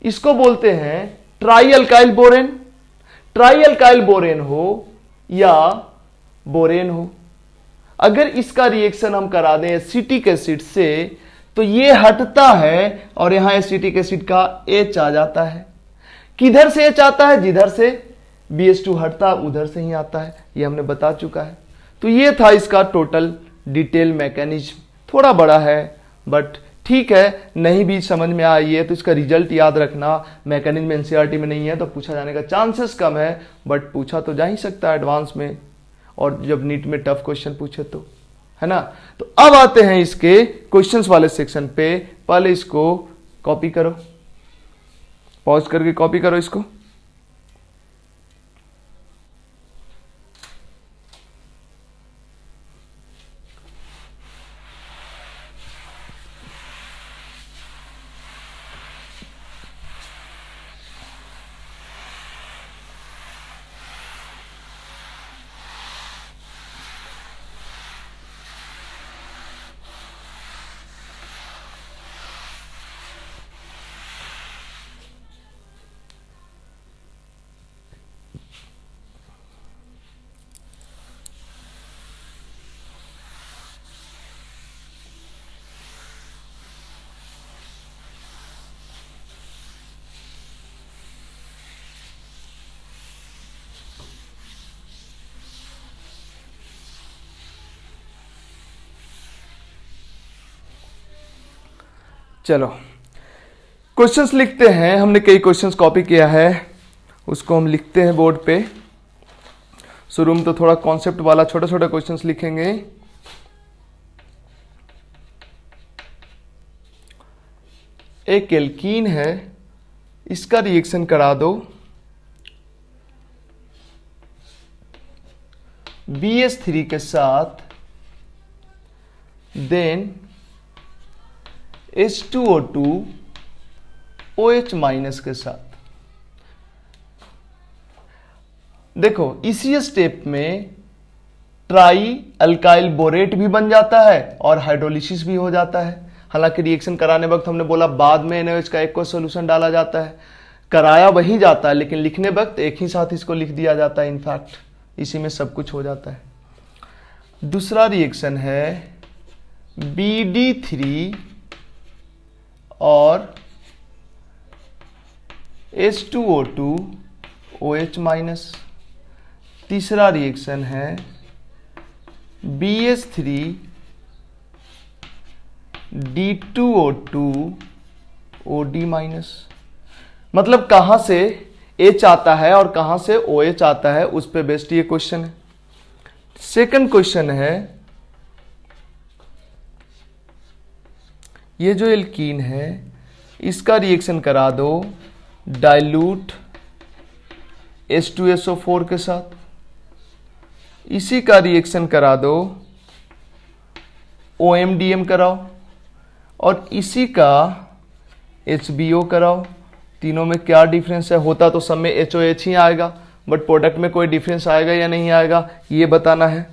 [SPEAKER 1] इसको बोलते हैं try alkyl borane, try alkyl borane हो या बोरेन हो, अगर इसका रिएक्शन हम करा दें एसिटिक एसिड से तो ये हटता है और यहां एसिटिक एसिड का H आ जाता है। किधर से H आता है? जिधर से BH2 हटता है उधर से ही आता है, ये हमने बता चुका है। तो ये था इसका टोटल डिटेल मैकेनिज्म, थोड़ा बड़ा है बट ठीक है, नहीं भी समझ में आई है तो इसका रिजल्ट याद रखना। मैकेनिज्म एनसीईआरटी में नहीं है तो पूछा जाने का चांसेस कम है, बट पूछा तो जा ही सकता है एडवांस में, और जब नीट में टफ क्वेश्चन पूछे तो, है ना। तो अब आते हैं इसके क्वेश्चंस वाले सेक्शन पे। पहले इसको कॉपी करो, पॉज करके कॉपी करो इसको। चलो क्वेश्चंस लिखते हैं। हमने कई क्वेश्चंस कॉपी किया है, उसको हम लिखते हैं बोर्ड पे। शुरू में तो थोड़ा कॉन्सेप्ट वाला छोटा छोटा क्वेश्चंस लिखेंगे। एक एल्कीन है, इसका रिएक्शन करा दो BH3 के साथ, देन H2O2 OH माइनस के साथ। देखो इसी स्टेप में ट्राई अल्काइल बोरेट भी बन जाता है और हाइड्रोलिसिस भी हो जाता है। हालांकि रिएक्शन कराने वक्त हमने बोला बाद में NaOH का एक सॉल्यूशन डाला जाता है, कराया वही जाता है, लेकिन लिखने वक्त एक ही साथ इसको लिख दिया जाता है। इनफैक्ट इसी में सब कुछ हो जाता है। दूसरा रिएक्शन है BD3 और H2O2 OH माइनस। तीसरा रिएक्शन है BH3 D2O2 OD माइनस। मतलब कहां से H आता है और कहां से OH आता है, उस पे बेस्ड ये क्वेश्चन है। सेकंड क्वेश्चन है, ये जो एल्कीन है इसका रिएक्शन करा दो डाइल्यूट H2SO4 के साथ, इसी का रिएक्शन करा दो OMDM कराओ, और इसी का HBO कराओ। तीनों में क्या डिफरेंस है? होता तो सब में HOH ही आएगा, बट प्रोडक्ट में कोई डिफरेंस आएगा या नहीं आएगा ये बताना है।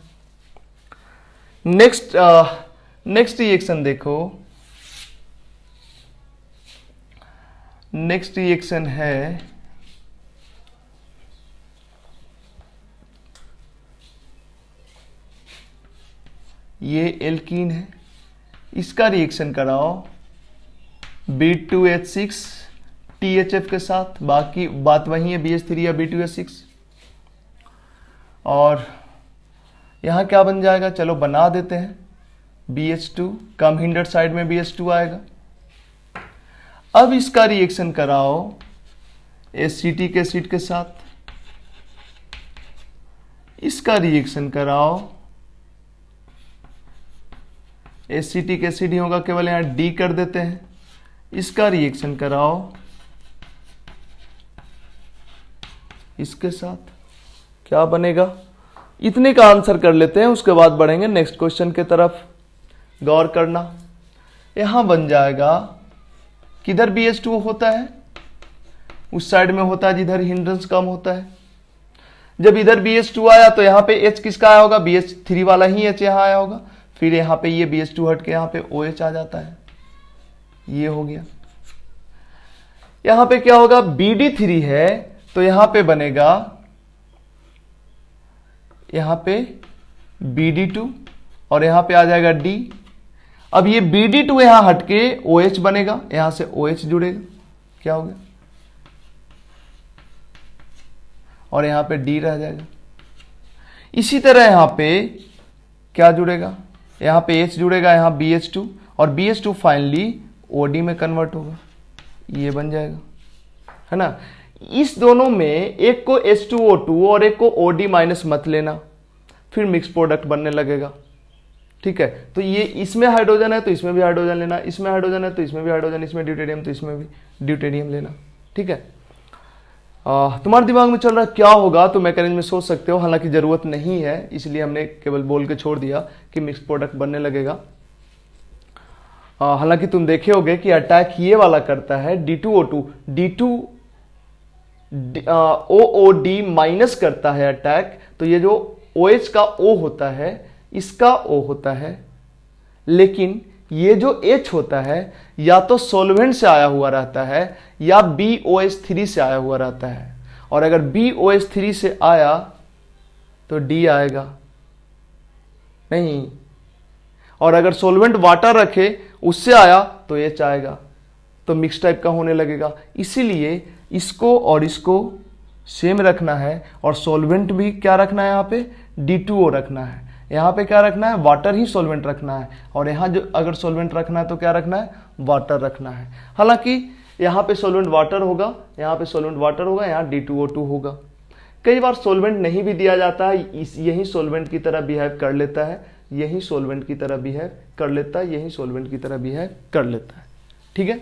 [SPEAKER 1] नेक्स्ट रिएक्शन देखो, नेक्स्ट रिएक्शन है ये एल्कीन है, इसका रिएक्शन कराओ B2H6 THF के साथ। बाकी बात वही है, BH3 या B2H6। और यहां क्या बन जाएगा, चलो बना देते हैं। BH2 कम हिंडर्ड साइड में BH2 आएगा। अब इसका रिएक्शन कराओ एसिटिक एसिड के साथ, इसका रिएक्शन कराओ एसिटिक एसिड ही होगा, केवल यहां D कर देते हैं। इसका रिएक्शन कराओ इसके साथ, क्या बनेगा? इतने का आंसर कर लेते हैं, उसके बाद बढ़ेंगे नेक्स्ट क्वेश्चन की तरफ। गौर करना, यहां बन जाएगा, किधर BH2 होता है? उस साइड में होता है जिधर हिंड्रेंस कम होता है। जब इधर BH2 आया तो यहाँ पे H किसका आया होगा? BH3 वाला ही H यहाँ आया होगा। फिर यहाँ पे ये BH2 हट के यहाँ पे OH आ जाता है। ये हो गया। यहां पे क्या होगा, BD3 है तो यहां पे बनेगा, यहां पे BD2 और यहां पे आ जाएगा D। अब ये BD2 यहां हटके OH बनेगा, यहां से OH जुड़ेगा, क्या हो गया, और यहां पे D रह जाएगा। इसी तरह यहां पे क्या जुड़ेगा, यहां पे H जुड़ेगा, यहां BH2 और BH2 फाइनली OD में कन्वर्ट होगा, ये बन जाएगा, है ना। इस दोनों में एक को H2O2 और एक को OD माइनस मत लेना, फिर मिक्स प्रोडक्ट बनने लगेगा, ठीक है। तो ये इसमें हाइड्रोजन है तो इसमें भी हाइड्रोजन लेना, इसमें हाइड्रोजन है तो इसमें भी हाइड्रोजन, इसमें ड्यूटेरियम तो इसमें भी ड्यूटेरियम लेना, ठीक है। तुम्हारे दिमाग में चल रहा है क्या होगा, तो मैकेनिज्म में सोच सकते हो, हालांकि जरूरत नहीं है, इसलिए हमने केवल बोल के छोड़ दिया कि मिक्स प्रोडक्ट बनने लगेगा। हालांकि तुम देखे होगे कि अटैक ये वाला करता है D2O2, D2 OOD माइनस करता है अटैक, तो ये जो OH का O होता है इसका O होता है, लेकिन ये जो H होता है या तो सॉल्वेंट से आया हुआ रहता है या BOH3 से आया हुआ रहता है, और अगर BOH3 से आया तो D आएगा नहीं, और अगर सॉल्वेंट वाटर रखे उससे आया तो H आएगा, तो मिक्स टाइप का होने लगेगा। इसीलिए इसको और इसको सेम रखना है, और सॉल्वेंट भी क्या रखना है, यहाँ पे D2O रखना है, यहाँ पे क्या रखना है, वाटर ही सॉल्वेंट रखना है, और यहाँ जो अगर सॉल्वेंट रखना है तो क्या रखना है, वाटर रखना है। हालांकि यहाँ पे सॉल्वेंट वाटर होगा, यहाँ पे सॉल्वेंट वाटर होगा, यहाँ D2O2 होगा। कई बार सॉल्वेंट नहीं भी दिया जाता है, यही सॉल्वेंट की तरह बिहेव कर लेता है, यही सॉल्वेंट की तरह बिहेव कर लेता है, यही सॉल्वेंट की तरह बिहेव कर लेता है, ठीक है।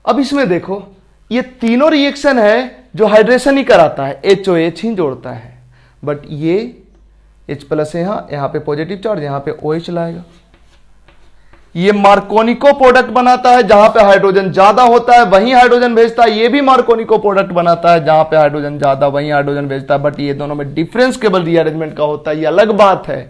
[SPEAKER 1] अब इसमें देखो, ये तीनों रिएक्शन है जो हाइड्रेशन ही कराता है, HOH ही जोड़ता है, बट ये H प्लस है, यहाँ पे पॉजिटिव चार्ज, यहाँ पे OH लाएगा। ये मार्कोनिको प्रोडक्ट बनाता है, जहां पे हाइड्रोजन ज्यादा होता है वहीं हाइड्रोजन भेजता है, ये भी मार्कोनिको प्रोडक्ट बनाता है, जहां पे हाइड्रोजन ज्यादा वहीं हाइड्रोजन भेजता है, बट ये दोनों में डिफरेंस केवल रीअरेंजमेंट का होता है। ये अलग बात है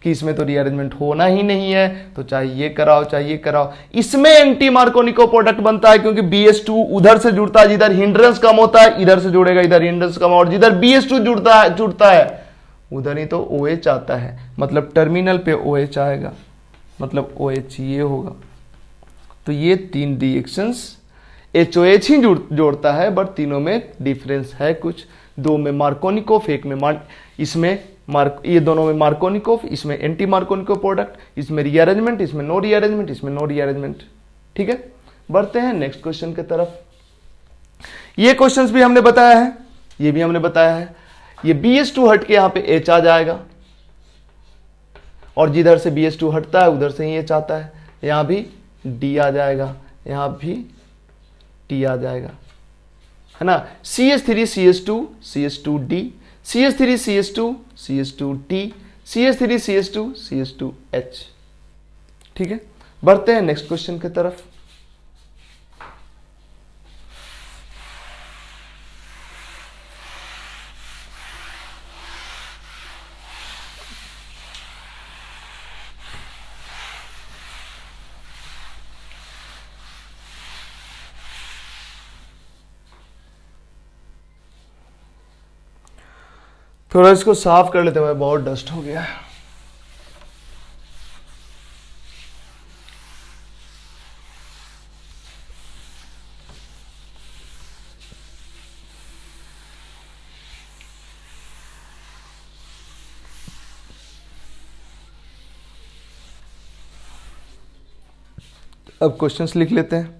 [SPEAKER 1] कि इसमें तो रीअरेंजमेंट होना ही नहीं है, तो चाहे ये कराओ चाहे ये कराओ। इसमें एंटी मार्कोनिको प्रोडक्ट बनता है क्योंकि BH2 उधर से जुड़ता है, जिधर हिंड्रेंस कम होता है इधर से जुड़ेगा, इधर हिंड्रेंस कम, और जिधर BH2 जुड़ता है उधर ही तो OH आता है, मतलब टर्मिनल पे OH आएगा, मतलब OH ये होगा। तो ये तीन रिएक्शंस HOH ही जोड़ता है, बट तीनों में डिफरेंस है कुछ, दो में मार्कोनिकोफ, एक में इसमें ये दोनों में मार्कोनिकोफ, इसमें एंटी मार्कोनिकोफ प्रोडक्ट, इसमें रीअरेंजमेंट, इसमें नो रीअरेंजमेंट, इसमें नो रीअरेंजमेंट, ठीक है। बढ़ते हैं नेक्स्ट क्वेश्चन की तरफ। ये क्वेश्चंस भी हमने बताया है, ये भी हमने बताया है। ये BH2 हट के यहां पे H आ जाएगा, और जिधर से BH2 हटता है उधर से ही H आता है, यहां भी D आ जाएगा, यहां भी T आ जाएगा, है ना। CH3CH2 CH2D, CH3CH2 CH2T, CH3CH2 CH2H, ठीक है। बढ़ते हैं नेक्स्ट क्वेश्चन की तरफ। थोड़ा इसको साफ कर लेते हैं, बहुत डस्ट हो गया है। अब क्वेश्चंस लिख लेते हैं।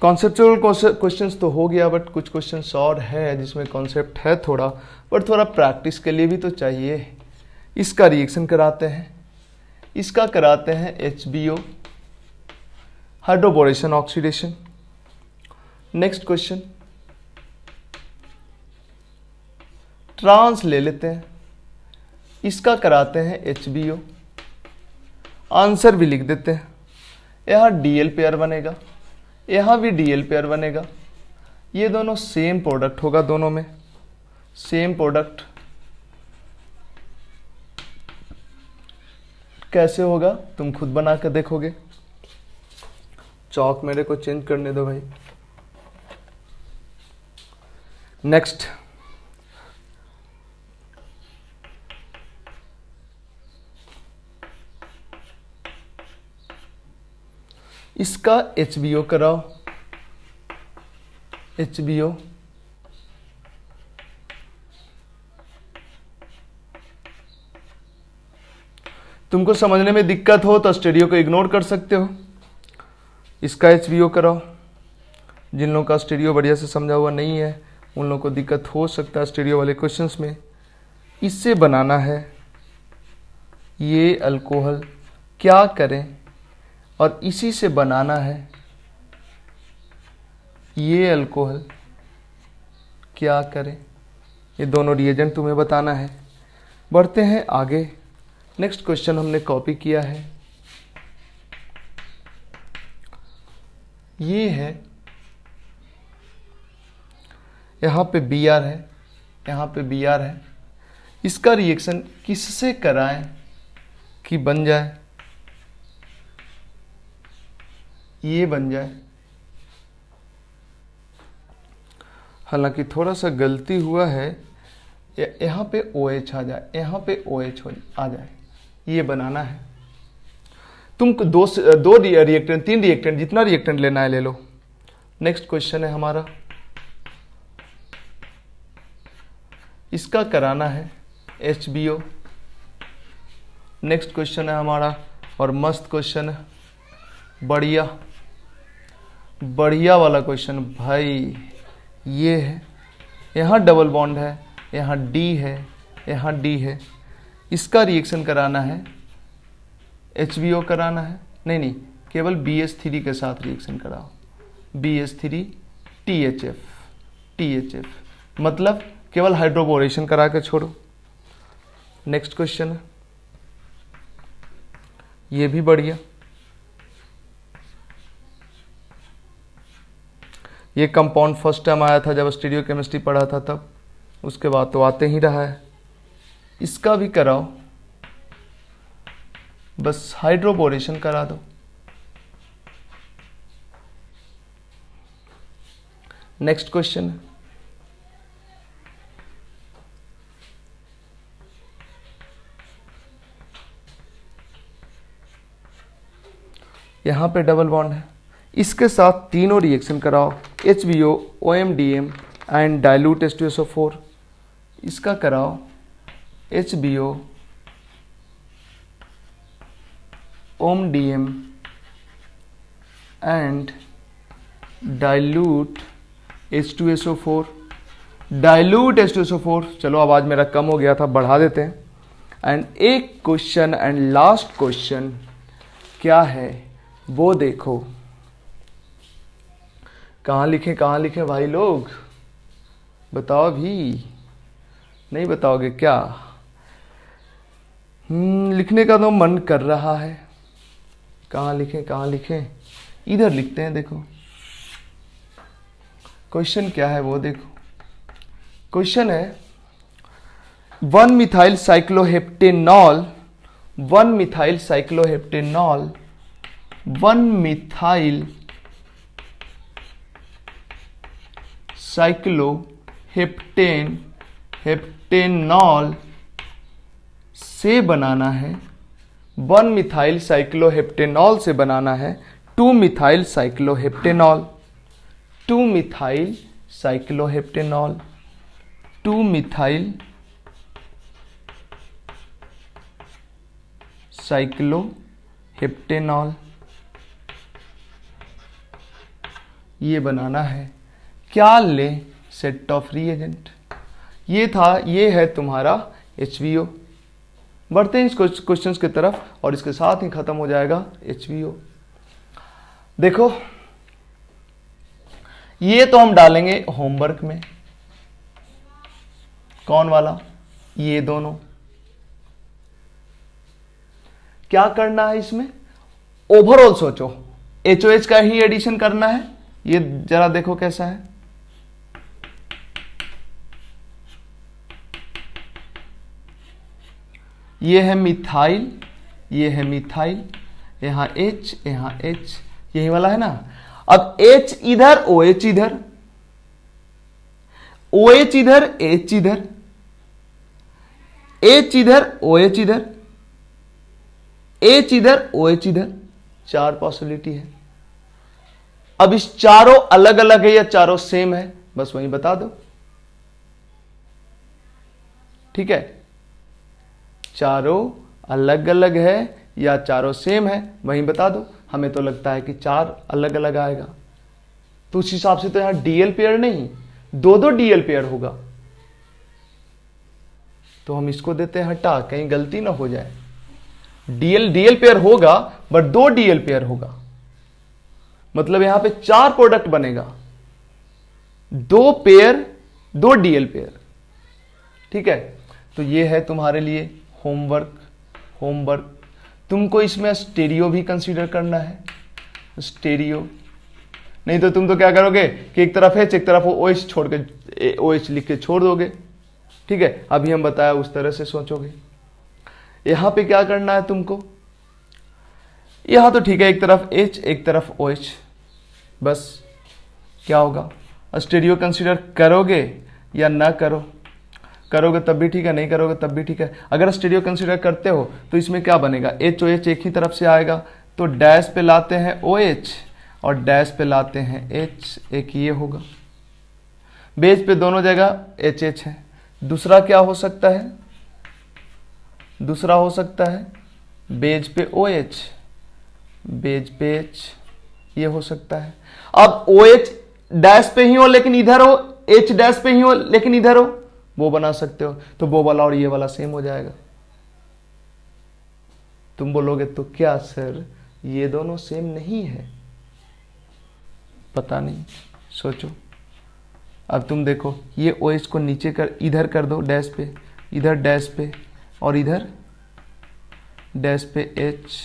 [SPEAKER 1] कॉन्सेप्चुअल क्वेश्चंस तो हो गया, बट कुछ क्वेश्चंस और है जिसमें कॉन्सेप्ट है थोड़ा, बट थोड़ा प्रैक्टिस के लिए भी तो चाहिए। इसका रिएक्शन कराते हैं, इसका कराते हैं HBO, hydroboration oxidation. Next question trans ले लेते हैं, इसका कराते हैं HBO, आंसर भी लिख देते हैं। यहाँ DL पेयर बनेगा, यहाँ भी DL पेयर बनेगा, ये दोनों सेम प्रोडक्ट होगा, दोनों में सेम प्रोडक्ट। कैसे होगा तुम खुद बना कर देखोगे। चौक मेरे को चेंज करने दो भाई। नेक्स्ट, इसका HBO कराओ, HBO। तुमको समझने में दिक्कत हो तो स्टूडियो को इग्नोर कर सकते हो। इसका HBO कराओ। जिन लोगों का स्टूडियो बढ़िया से समझा हुआ नहीं है उन लोगों को दिक्कत हो सकता है स्टूडियो वाले क्वेश्चंस में। इससे बनाना है ये अल्कोहल, क्या करें, और इसी से बनाना है ये अल्कोहल, क्या करें। ये दोनों रिएजेंट तुम्हें बताना है। बढ़ते हैं आगे। नेक्स्ट क्वेश्चन हमने कॉपी किया है, ये है, यहाँ पे Br है, यहाँ पे Br है। इसका रिएक्शन किससे कराएं कि बन जाए, ये बन जाए। हालांकि थोड़ा सा गलती हुआ है, यहाँ पे OH आ जाए, यहाँ पे OH आ जाए, ये बनाना है। तुमको दो रिएक्टेंट, 3 रिएक्टेंट, जितना रिएक्टेंट लेना है ले लो। नेक्स्ट क्वेश्चन है हमारा, इसका कराना है HBO। नेक्स्ट क्वेश्चन है हमारा, और मस्त क्वेश्चन है, बढ़िया बढ़िया वाला क्वेश्चन भाई। ये है, यहाँ डबल बॉन्ड है, यहाँ D है, यहाँ D है। इसका रिएक्शन कराना है, HBO कराना है, नहीं, केवल BH3 के साथ रिएक्शन कराओ, BH3 THF, मतलब केवल हाइड्रोबोरेशन करा के छोड़ो। नेक्स्ट क्वेश्चन है, ये भी बढ़िया। ये कंपाउंड फर्स्ट टाइम आया था जब स्टीरियो केमिस्ट्री पढ़ा था तब, उसके बाद तो आते ही रहा है। इसका भी कराओ, बस हाइड्रोबोरेशन करा दो। नेक्स्ट क्वेश्चन, यहां पे डबल बॉन्ड है, इसके साथ तीनों रिएक्शन कराओ, HBO, OMDM and dilute H2SO4। इसका कराओ HBO, OMDM and dilute H2SO4। Dilute H2SO4, चलो आवाज मेरा कम हो गया था, बढ़ा देते हैं। एंड एक क्वेश्चन एंड लास्ट क्वेश्चन क्या है वो देखो। कहाँ लिखे भाई लोग, बताओ अभी, नहीं बताओगे क्या? लिखने का तो मन कर रहा है। कहाँ लिखें, इधर लिखते हैं। देखो क्वेश्चन क्या है वो देखो। क्वेश्चन है 1 मिथाइल साइक्लोहेप्टेनॉल, 1 मिथाइल साइक्लोहेप्टेनॉल, 1 मिथाइल साइक्लोहेप्टेनॉल से बनाना है, 1 मिथाइल साइक्लोहेप्टेनॉल से बनाना है 2 मिथाइल साइक्लोहेप्टेनॉल, 2 मिथाइल साइक्लोहेप्टेनॉल, 2 मिथाइल साइक्लोहेप्टेनॉल, ये बनाना है। क्या ले? Set of reagent. ये है तुम्हारा HBO। बढ़ते हैं इस क्वेश्चंस की तरफ और इसके साथ ही खत्म हो जाएगा HBO। देखो ये तो हम डालेंगे होमवर्क में। कौन वाला? ये दोनों। क्या करना है इसमें? ओवरऑल सोचो, HOH का ही एडिशन करना है। ये जरा देखो कैसा है। ये है मिथाइल, ये है मिथाइल, यहां H, यहां H, यही वाला है ना। अब H इधर, OH इधर, OH इधर, H इधर, H इधर, OH इधर, H इधर, OH इधर, 4 पॉसिबिलिटी है। अब इस चारों अलग अलग है या चारों सेम है, बस वही बता दो। ठीक है, चारों अलग अलग है या चारों सेम है, वही बता दो। हमें तो लगता है कि 4 अलग अलग आएगा, तो उस हिसाब से तो यहां डीएल पेयर नहीं, दो डीएल पेयर होगा। तो हम इसको देते हैं हटा, कहीं गलती ना हो जाए। डीएल पेयर होगा बट 2 डीएल पेयर होगा, मतलब यहां पे 4 प्रोडक्ट बनेगा, 2 पेयर 2 डीएल पेयर। ठीक है, तो ये है तुम्हारे लिए होमवर्क। तुमको इसमें स्टेरियो भी कंसीडर करना है, स्टेरियो। नहीं तो तुम तो क्या करोगे कि एक तरफ H एक तरफ OH छोड़ के OH लिख के छोड़ दोगे। ठीक है, अभी हम बताया उस तरह से सोचोगे। यहां पे क्या करना है तुमको, यहां तो ठीक है, एक तरफ H एक तरफ OH, बस क्या होगा, स्टेरियो कंसीडर करोगे या ना करोगे तब भी ठीक है, नहीं करोगे तब भी ठीक है। अगर स्टेरियो कंसीडर करते हो तो इसमें क्या बनेगा, HOH एक ही तरफ से आएगा, तो डैश पे लाते हैं OH और डैश पे लाते हैं H, एक ये होगा। बेज पे दोनों जगह HH है। दूसरा क्या हो सकता है, दूसरा हो सकता है बेज पे OH, बेज पे H, ये हो सकता है। अब OH डैश पे ही हो लेकिन इधर हो, H डैश पे ही हो लेकिन इधर हो, वो बना सकते हो। तो वो वाला और ये वाला सेम हो जाएगा। तुम बोलोगे तो क्या सर ये दोनों सेम नहीं है, पता नहीं, सोचो। अब तुम देखो, ये OH को नीचे कर, इधर कर दो डैश पे, इधर डैश पे और इधर डैश पे H,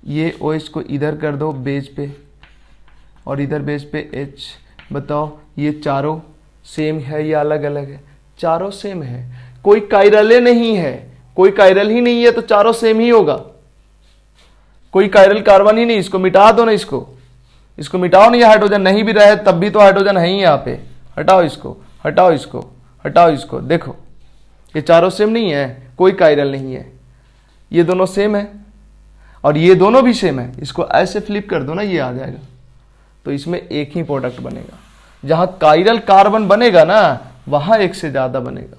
[SPEAKER 1] ये OH को इधर कर दो बेज पे और इधर बेज पे H। बताओ ये चारों सेम है या अलग अलग है, चारों सेम है, कोई कायरले नहीं है, कोई कायरल ही नहीं है तो चारों सेम ही होगा, कोई कायरल कार्बन ही नहीं। इसको मिटा दो ना, इसको मिटाओ नहीं, हाइड्रोजन नहीं भी रहे तब भी तो हाइड्रोजन है ही यहाँ पे। हटाओ इसको, हटाओ इसको, हटाओ इसको, देखो ये चारों सेम नहीं है, कोई कायरल नहीं है, ये दोनों सेम है और ये दोनों भी सेम है। इसको ऐसे फ्लिप कर दो ना, ये आ जाएगा, तो इसमें एक ही प्रोडक्ट बनेगा। जहां कायरल कार्बन बनेगा ना वहां एक से ज्यादा बनेगा,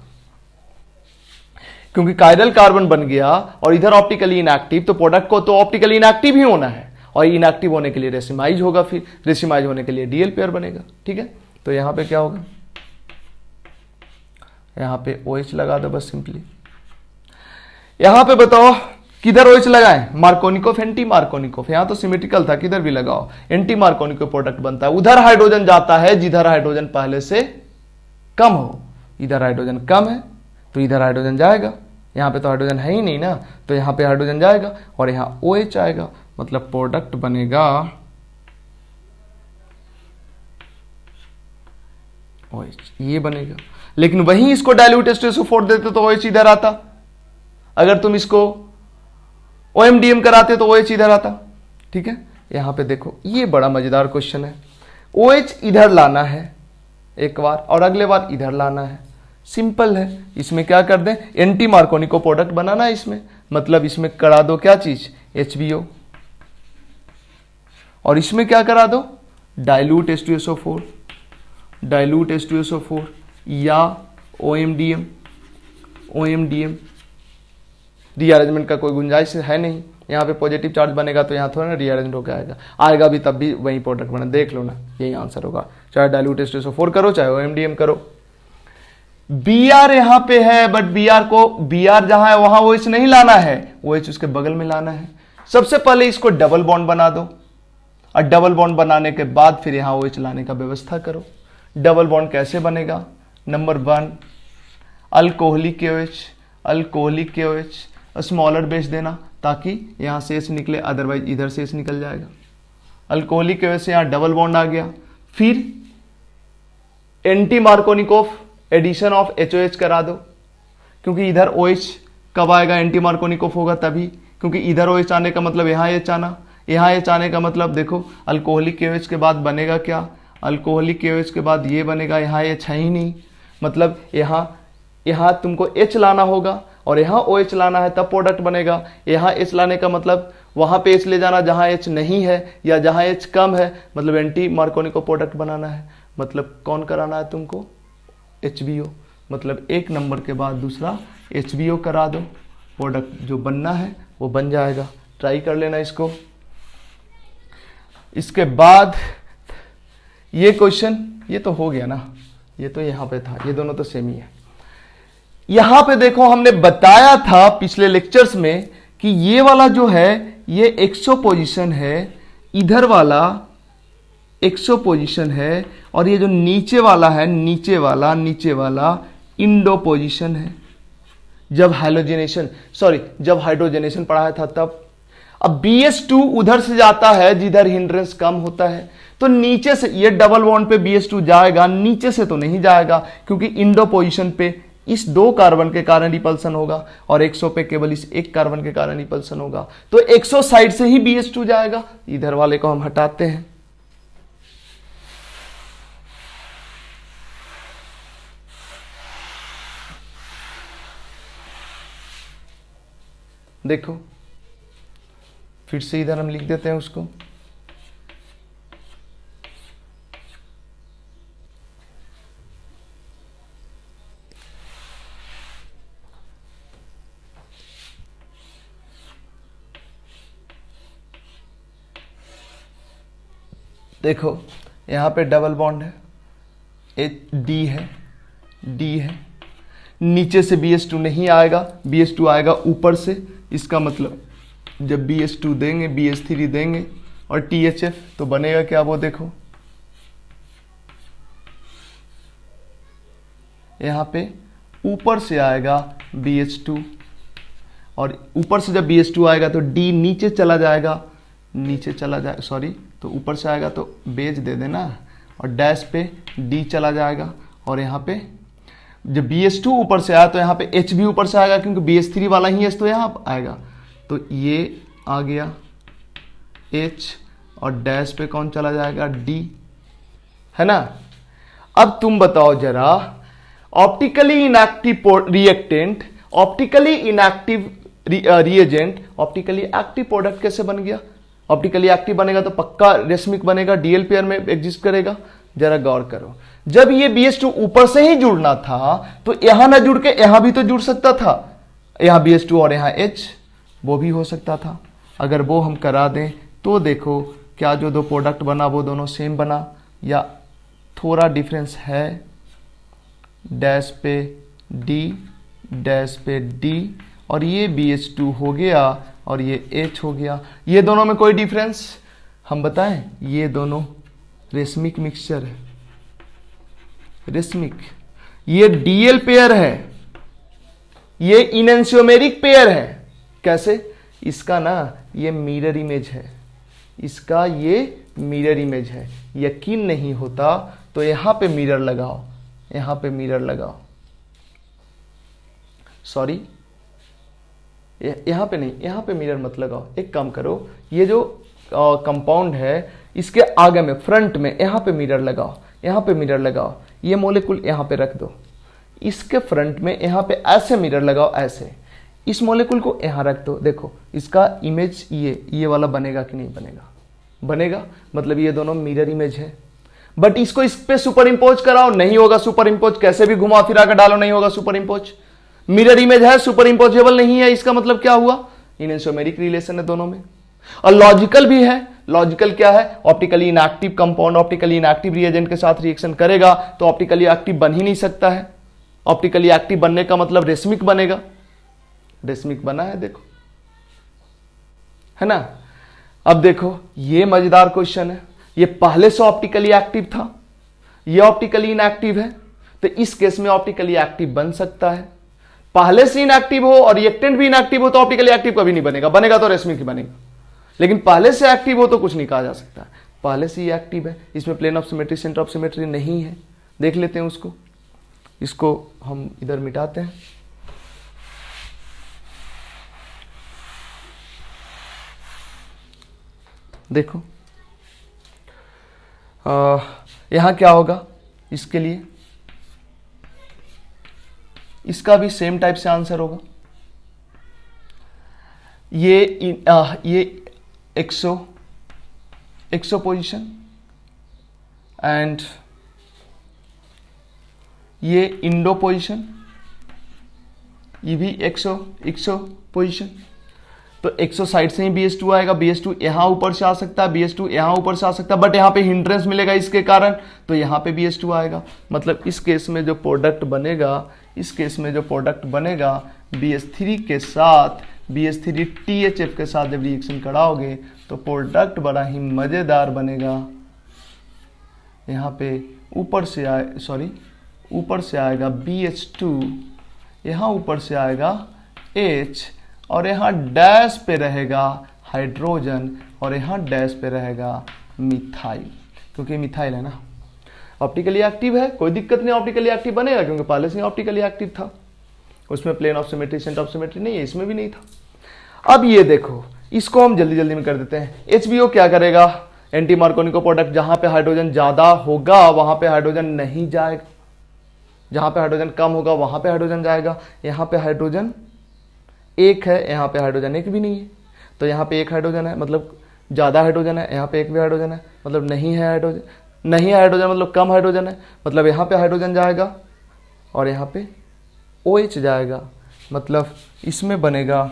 [SPEAKER 1] क्योंकि कायरल कार्बन बन गया और इधर ऑप्टिकली इनएक्टिव, तो प्रोडक्ट को तो ऑप्टिकली इनएक्टिव ही होना है और इनएक्टिव होने के लिए रेसिमाइज होगा, फिर रेसिमाइज होने के लिए डीएल पेयर बनेगा। ठीक है, तो यहां पे क्या होगा, यहां पे OH लगा दो बस सिंपली। यहां पे बताओ किधर OH लगाएं, मार्कोनिकोफ एंटी मार्कोनिकोफ, यहां तो सिमेट्रिकल था, किधर भी लगाओ एंटी मार्कोनिकोफ प्रोडक्ट बनता है। उधर हाइड्रोजन जाता है जिधर हाइड्रोजन पहले से कम हो, इधर हाइड्रोजन कम है तो इधर हाइड्रोजन जाएगा, यहां पे तो हाइड्रोजन है ही नहीं ना, तो यहां पे हाइड्रोजन जाएगा और यहां OH आएगा, मतलब प्रोडक्ट बनेगा OH, ये बनेगा। लेकिन वहीं इसको डाइल्यूट H2SO4 देते तो OH इधर आता, अगर तुम इसको OMDM कराते तो OH इधर आता। ठीक है, यहां पे देखो ये बड़ा मजेदार क्वेश्चन है, OH इधर लाना है एक बार और अगले बार इधर लाना है, सिंपल है। इसमें क्या कर दें, एंटी मार्कोनिको प्रोडक्ट बनाना है इसमें, मतलब इसमें करा दो क्या चीज, HBO, और इसमें क्या करा दो, डाइल्यूट H2SO4, डाइल्यूट H2SO4 या OMDM। रीअरेंजमेंट का कोई गुंजाइश है नहीं, यहाँ पे पॉजिटिव चार्ज बनेगा तो यहाँ थोड़ा ना रीअरेंज होकर आएगा भी तब भी वही प्रोडक्ट बना, देख लो ना, यही आंसर होगा, चाहे डाइल्यूट H2SO4 करो चाहे OMDM करो। Br यहाँ पे है बट Br जहां है वहां OH नहीं लाना है, OH उसके बगल में लाना है। सबसे पहले इसको डबल बॉन्ड बना दो और डबल बॉन्ड बनाने के बाद फिर यहां OH लाने का व्यवस्था करो। डबल बॉन्ड कैसे बनेगा, number 1 alcoholic KOH smaller base देना ताकि यहां से H निकले, अदरवाइज इधर से H निकल जाएगा। अल्कोहलिक KOH से यहां डबल बॉन्ड आ गया, फिर anti Markovnikov addition of HOH करा दो, क्योंकि इधर OH कब आएगा, एंटी मार्कोनिकोफ होगा तभी, क्योंकि इधर OH आने का मतलब यहां H आना, यहाँ एच आने का मतलब देखो अल्कोहलिक KOH के बाद बनेगा क्या, अल्कोहलिक KOH के बाद ये बनेगा, यहाँ एच है ही नहीं, मतलब यहाँ तुमको H लाना होगा और यहाँ OH लाना है तब प्रोडक्ट बनेगा। यहाँ H लाने का मतलब वहाँ पे H ले जाना जहाँ H नहीं है या जहाँ H कम है, मतलब एंटी मार्कोनी को प्रोडक्ट बनाना है, मतलब कौन कराना है तुमको, HBO, मतलब एक नंबर के बाद दूसरा HBO करा दो, प्रोडक्ट जो बनना है वो बन जाएगा। ट्राई कर लेना इसको। इसके बाद ये क्वेश्चन, ये तो हो गया ना, ये तो यहाँ पे था, ये दोनों तो सेम ही है। यहां पे देखो हमने बताया था पिछले लेक्चर्स में कि ये वाला जो है ये एक्सो पोजीशन है, इधर वाला एक्सो पोजीशन है, और ये जो नीचे वाला है, नीचे वाला इंडो पोजीशन है। जब जब हाइड्रोजनेशन पढ़ाया था तब। अब BH2 उधर से जाता है जिधर हिंड्रेंस कम होता है, तो नीचे से ये डबल बॉन्ड पे BH2 जाएगा, नीचे से तो नहीं जाएगा क्योंकि इंडो पोजीशन पे इस 2 कार्बन के कारण रिपल्सन होगा और एक्सो पे केवल इस 1 कार्बन के कारण रिपल्सन होगा, तो एक्सो साइड से ही BH2 जाएगा। इधर वाले को हम हटाते हैं। देखो फिर से इधर हम लिख देते हैं उसको। देखो यहाँ पे डबल बॉन्ड है, डी है, नीचे से BH2 नहीं आएगा, BH2 आएगा ऊपर से। इसका मतलब जब BH2 देंगे, BH3 देंगे और THF तो बनेगा क्या, वो देखो यहाँ पे ऊपर से आएगा BH2 और ऊपर से जब BH2 आएगा तो D नीचे चला जाएगा, तो ऊपर से आएगा तो बेज दे देना और डैश पे D चला जाएगा, और यहाँ पे जब BH2 ऊपर से आया तो यहाँ पे H भी ऊपर से आएगा क्योंकि BH3 वाला ही H तो यहाँ आएगा, तो ये आ गया H और डैश पे कौन चला जाएगा, D, है ना। अब तुम बताओ जरा, optically inactive reactant, optically inactive reagent optically active product कैसे बन गया। ऑप्टिकली एक्टिव बनेगा तो पक्का रेशमिक बनेगा, डीएल पेयर में एग्जिस्ट करेगा। जरा गौर करो, जब ये BH2 ऊपर से ही जुड़ना था तो यहां ना जुड़ के यहां भी तो जुड़ सकता था, यहां BH2 और यहां H, वो भी हो सकता था। अगर वो हम करा दें तो देखो क्या जो 2 प्रोडक्ट बना वो दोनों सेम बना या थोड़ा डिफरेंस है। डैश पे D, डैश पे D, और ये BH2 हो गया और ये H हो गया। ये दोनों में कोई डिफरेंस हम बताएं, ये दोनों रेशमिक मिक्सचर है, रेशमिक। ये डीएल पेयर है, ये इनेंशियोमेरिक पेयर है। कैसे, इसका ना ये मिरर इमेज है, इसका ये मिरर इमेज है। यकीन नहीं होता तो यहां पे मिरर लगाओ, यहां पे मिरर लगाओ, सॉरी यहां पे नहीं, यहां पे मिरर मत लगाओ। एक काम करो, ये जो कंपाउंड है इसके आगे में फ्रंट में यहां पे मिरर लगाओ, यहां पे मिरर लगाओ। ये मॉलिक्यूल यहां पे रख दो, इसके फ्रंट में यहां पे ऐसे मिरर लगाओ, ऐसे। इस मॉलिक्यूल को यहां रख दो, देखो इसका इमेज ये वाला बनेगा कि नहीं बनेगा, बनेगा, मतलब ये दोनों मिरर इमेज है। बट इसको इस पे सुपर इंपोज कराओ, नहीं होगा सुपर इंपोज, कैसे भी घुमा फिरा कर डालो नहीं होगा सुपर इंपोज। मिरर इमेज है, सुपर इंपोजेबल नहीं है, इसका मतलब क्या हुआ, इनेंशियोमेरिक रिलेशन है दोनों में। और लॉजिकल भी है। लॉजिकल क्या है, optically inactive compound optically inactive reagent के साथ रिएक्शन करेगा तो ऑप्टिकली एक्टिव बन ही नहीं सकता है। ऑप्टिकली एक्टिव बनने का मतलब रेशमिक बनेगा, रेशमिक बना है, देखो, है ना। अब देखो ये मजेदार क्वेश्चन है, ये पहले से ऑप्टिकली एक्टिव था, ये ऑप्टिकली इनएक्टिव है, तो इस केस में ऑप्टिकली एक्टिव बन सकता है। पहले से इनएक्टिव हो और रिएक्टेंट भी इनएक्टिव हो तो ऑप्टिकली एक्टिव कभी नहीं बनेगा, बनेगा तो रेशमिक ही बनेगा। लेकिन पहले से एक्टिव हो तो कुछ नहीं कहा जा सकता, पहले से ही एक्टिव है, इसमें plane of symmetry centre of symmetry नहीं है। देख लेते हैं उसको, इसको हम इधर मिटाते हैं। देखो यहां क्या होगा इसके लिए, इसका भी सेम टाइप से आंसर होगा। ये एक्सो पोजीशन एंड ये इंडो पोजीशन, ये भी एक्सो पोजीशन। तो एक्सो साइड से ही BH2 आएगा, BH2 यहां ऊपर से आ सकता है, BH2 यहां ऊपर से आ सकता है, बट यहां पे हिंड्रेंस मिलेगा इसके कारण, तो यहां पे BH2 आएगा। मतलब इस केस में जो प्रोडक्ट बनेगा, इस केस में जो प्रोडक्ट बनेगा BH3 के साथ, BH3 THF के साथ जब रिएक्शन कराओगे तो प्रोडक्ट बड़ा ही मजेदार बनेगा। यहाँ पे ऊपर से आएगा BH2, यहाँ ऊपर से आएगा H, और यहाँ डैश पे रहेगा हाइड्रोजन, और यहाँ डैश पे रहेगा मिथाइल, क्योंकि मिथाइल है ना, ऑप्टिकली एक्टिव है, कोई दिक्कत नहीं, ऑप्टिकली एक्टिव बनेगा क्योंकि पहले से ही ऑप्टिकली एक्टिव था। उसमें plane of symmetry, centre of symmetry नहीं है, इसमें भी नहीं था। अब ये देखो, इसको हम जल्दी जल्दी में कर देते हैं। HBO क्या करेगा, एंटी मार्कोनिको प्रोडक्ट, जहां पे हाइड्रोजन ज्यादा होगा वहां पे हाइड्रोजन नहीं जाएगा, जहां पे हाइड्रोजन कम होगा वहां पे हाइड्रोजन जाएगा। यहाँ पे हाइड्रोजन एक है, यहाँ पे हाइड्रोजन एक भी नहीं है, तो यहाँ पे एक हाइड्रोजन है मतलब ज्यादा हाइड्रोजन है, यहाँ पे एक भी हाइड्रोजन है मतलब नहीं है हाइड्रोजन, नहीं है हाइड्रोजन मतलब कम हाइड्रोजन है, मतलब यहाँ पे हाइड्रोजन जाएगा और यहाँ पे OH जाएगा, मतलब इसमें बनेगा,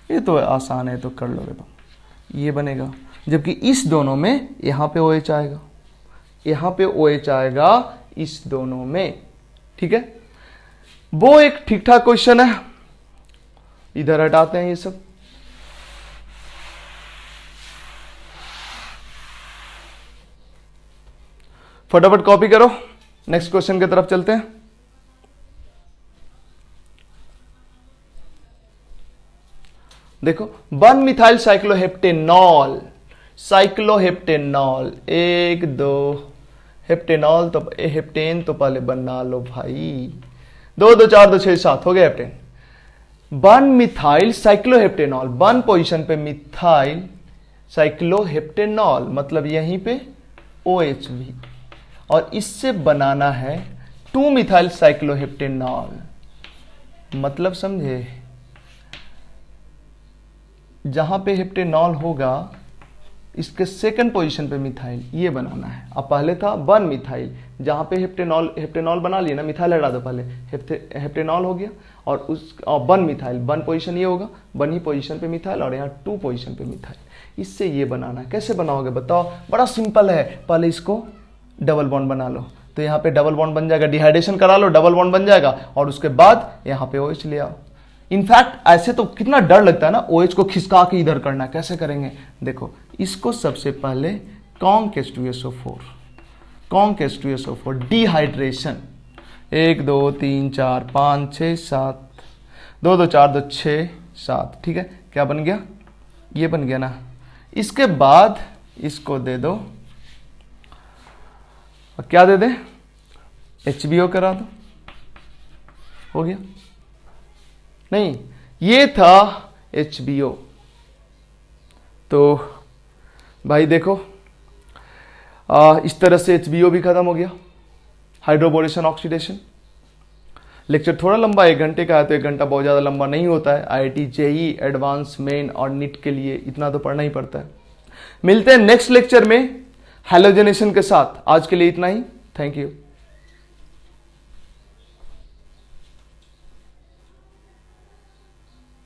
[SPEAKER 1] ये तो आसान है तो कर लोगे तुम, ये बनेगा। जबकि इस दोनों में यहाँ पे OH आएगा, यहाँ पे OH आएगा इस दोनों में, ठीक है। वो एक ठीक ठाक क्वेश्चन है, इधर हटाते हैं ये सब। फटाफट कॉपी करो, नेक्स्ट क्वेश्चन की तरफ चलते हैं। देखो 1 मिथाइल साइक्लोहेप्टेनॉल, साइक्लोहेप्टेनॉल 1 2 हेप्टेनॉल, तो हेप्टेन तो पहले बना लो भाई, 2 2 4 2 6 7 हो गया हेप्टेन। 1 मिथाइल साइक्लोहेप्टेनॉल, 1 पोजीशन पे मिथाइल साइक्लोहेप्टेनॉल, मतलब यहीं पे OH भी, और इससे बनाना है 2 मिथाइल साइक्लोहेप्टेनॉल, मतलब समझे, जहां पे हेप्टेनॉल होगा इसके सेकंड पोजीशन पे मिथाइल, ये बनाना है। अब पहले था 1 मिथाइल, जहां पे हेप्टेनॉल बना लिया ना, मिथाइल हटा दो पहले, हेप्टेनॉल हो गया, और उस 1 मिथाइल, 1 पोजीशन ये होगा, 1 ही पोजीशन पे मिथाइल, और यहाँ 2 पोजीशन पे मिथाइल, इससे ये बनाना है। कैसे बनाओगे बताओ, बड़ा सिंपल है, पहले इसको डबल बॉन्ड बना लो, तो यहाँ पे डबल बॉन्ड बन जाएगा, डिहाइड्रेशन करा लो, डबल बॉन्ड बन जाएगा, और उसके बाद यहाँ पे OH ले आओ। इनफैक्ट ऐसे तो कितना डर लगता है ना, OH को खिसका के इधर करना, कैसे करेंगे देखो, इसको सबसे पहले conc H2SO4, conc H2SO4 dehydration, 1 2 3 4 5 6 7, 2 2 4 2 6 7, ठीक है, क्या बन गया, ये बन गया ना। इसके बाद इसको दे दो, और क्या दे दे, HBO करा दो, हो गया। नहीं, ये था HBO, तो भाई देखो इस तरह से HBO भी खत्म हो गया, हाइड्रोबोरेशन ऑक्सीडेशन। लेक्चर थोड़ा लंबा 1 घंटे का है, तो 1 घंटा बहुत ज़्यादा लंबा नहीं होता है। IIT JEE एडवांस मेन और नीट के लिए इतना तो पढ़ना ही पड़ता है। मिलते हैं नेक्स्ट लेक्चर में हैलोजनेशन के साथ। आज के लिए इतना ही, थैंक यू।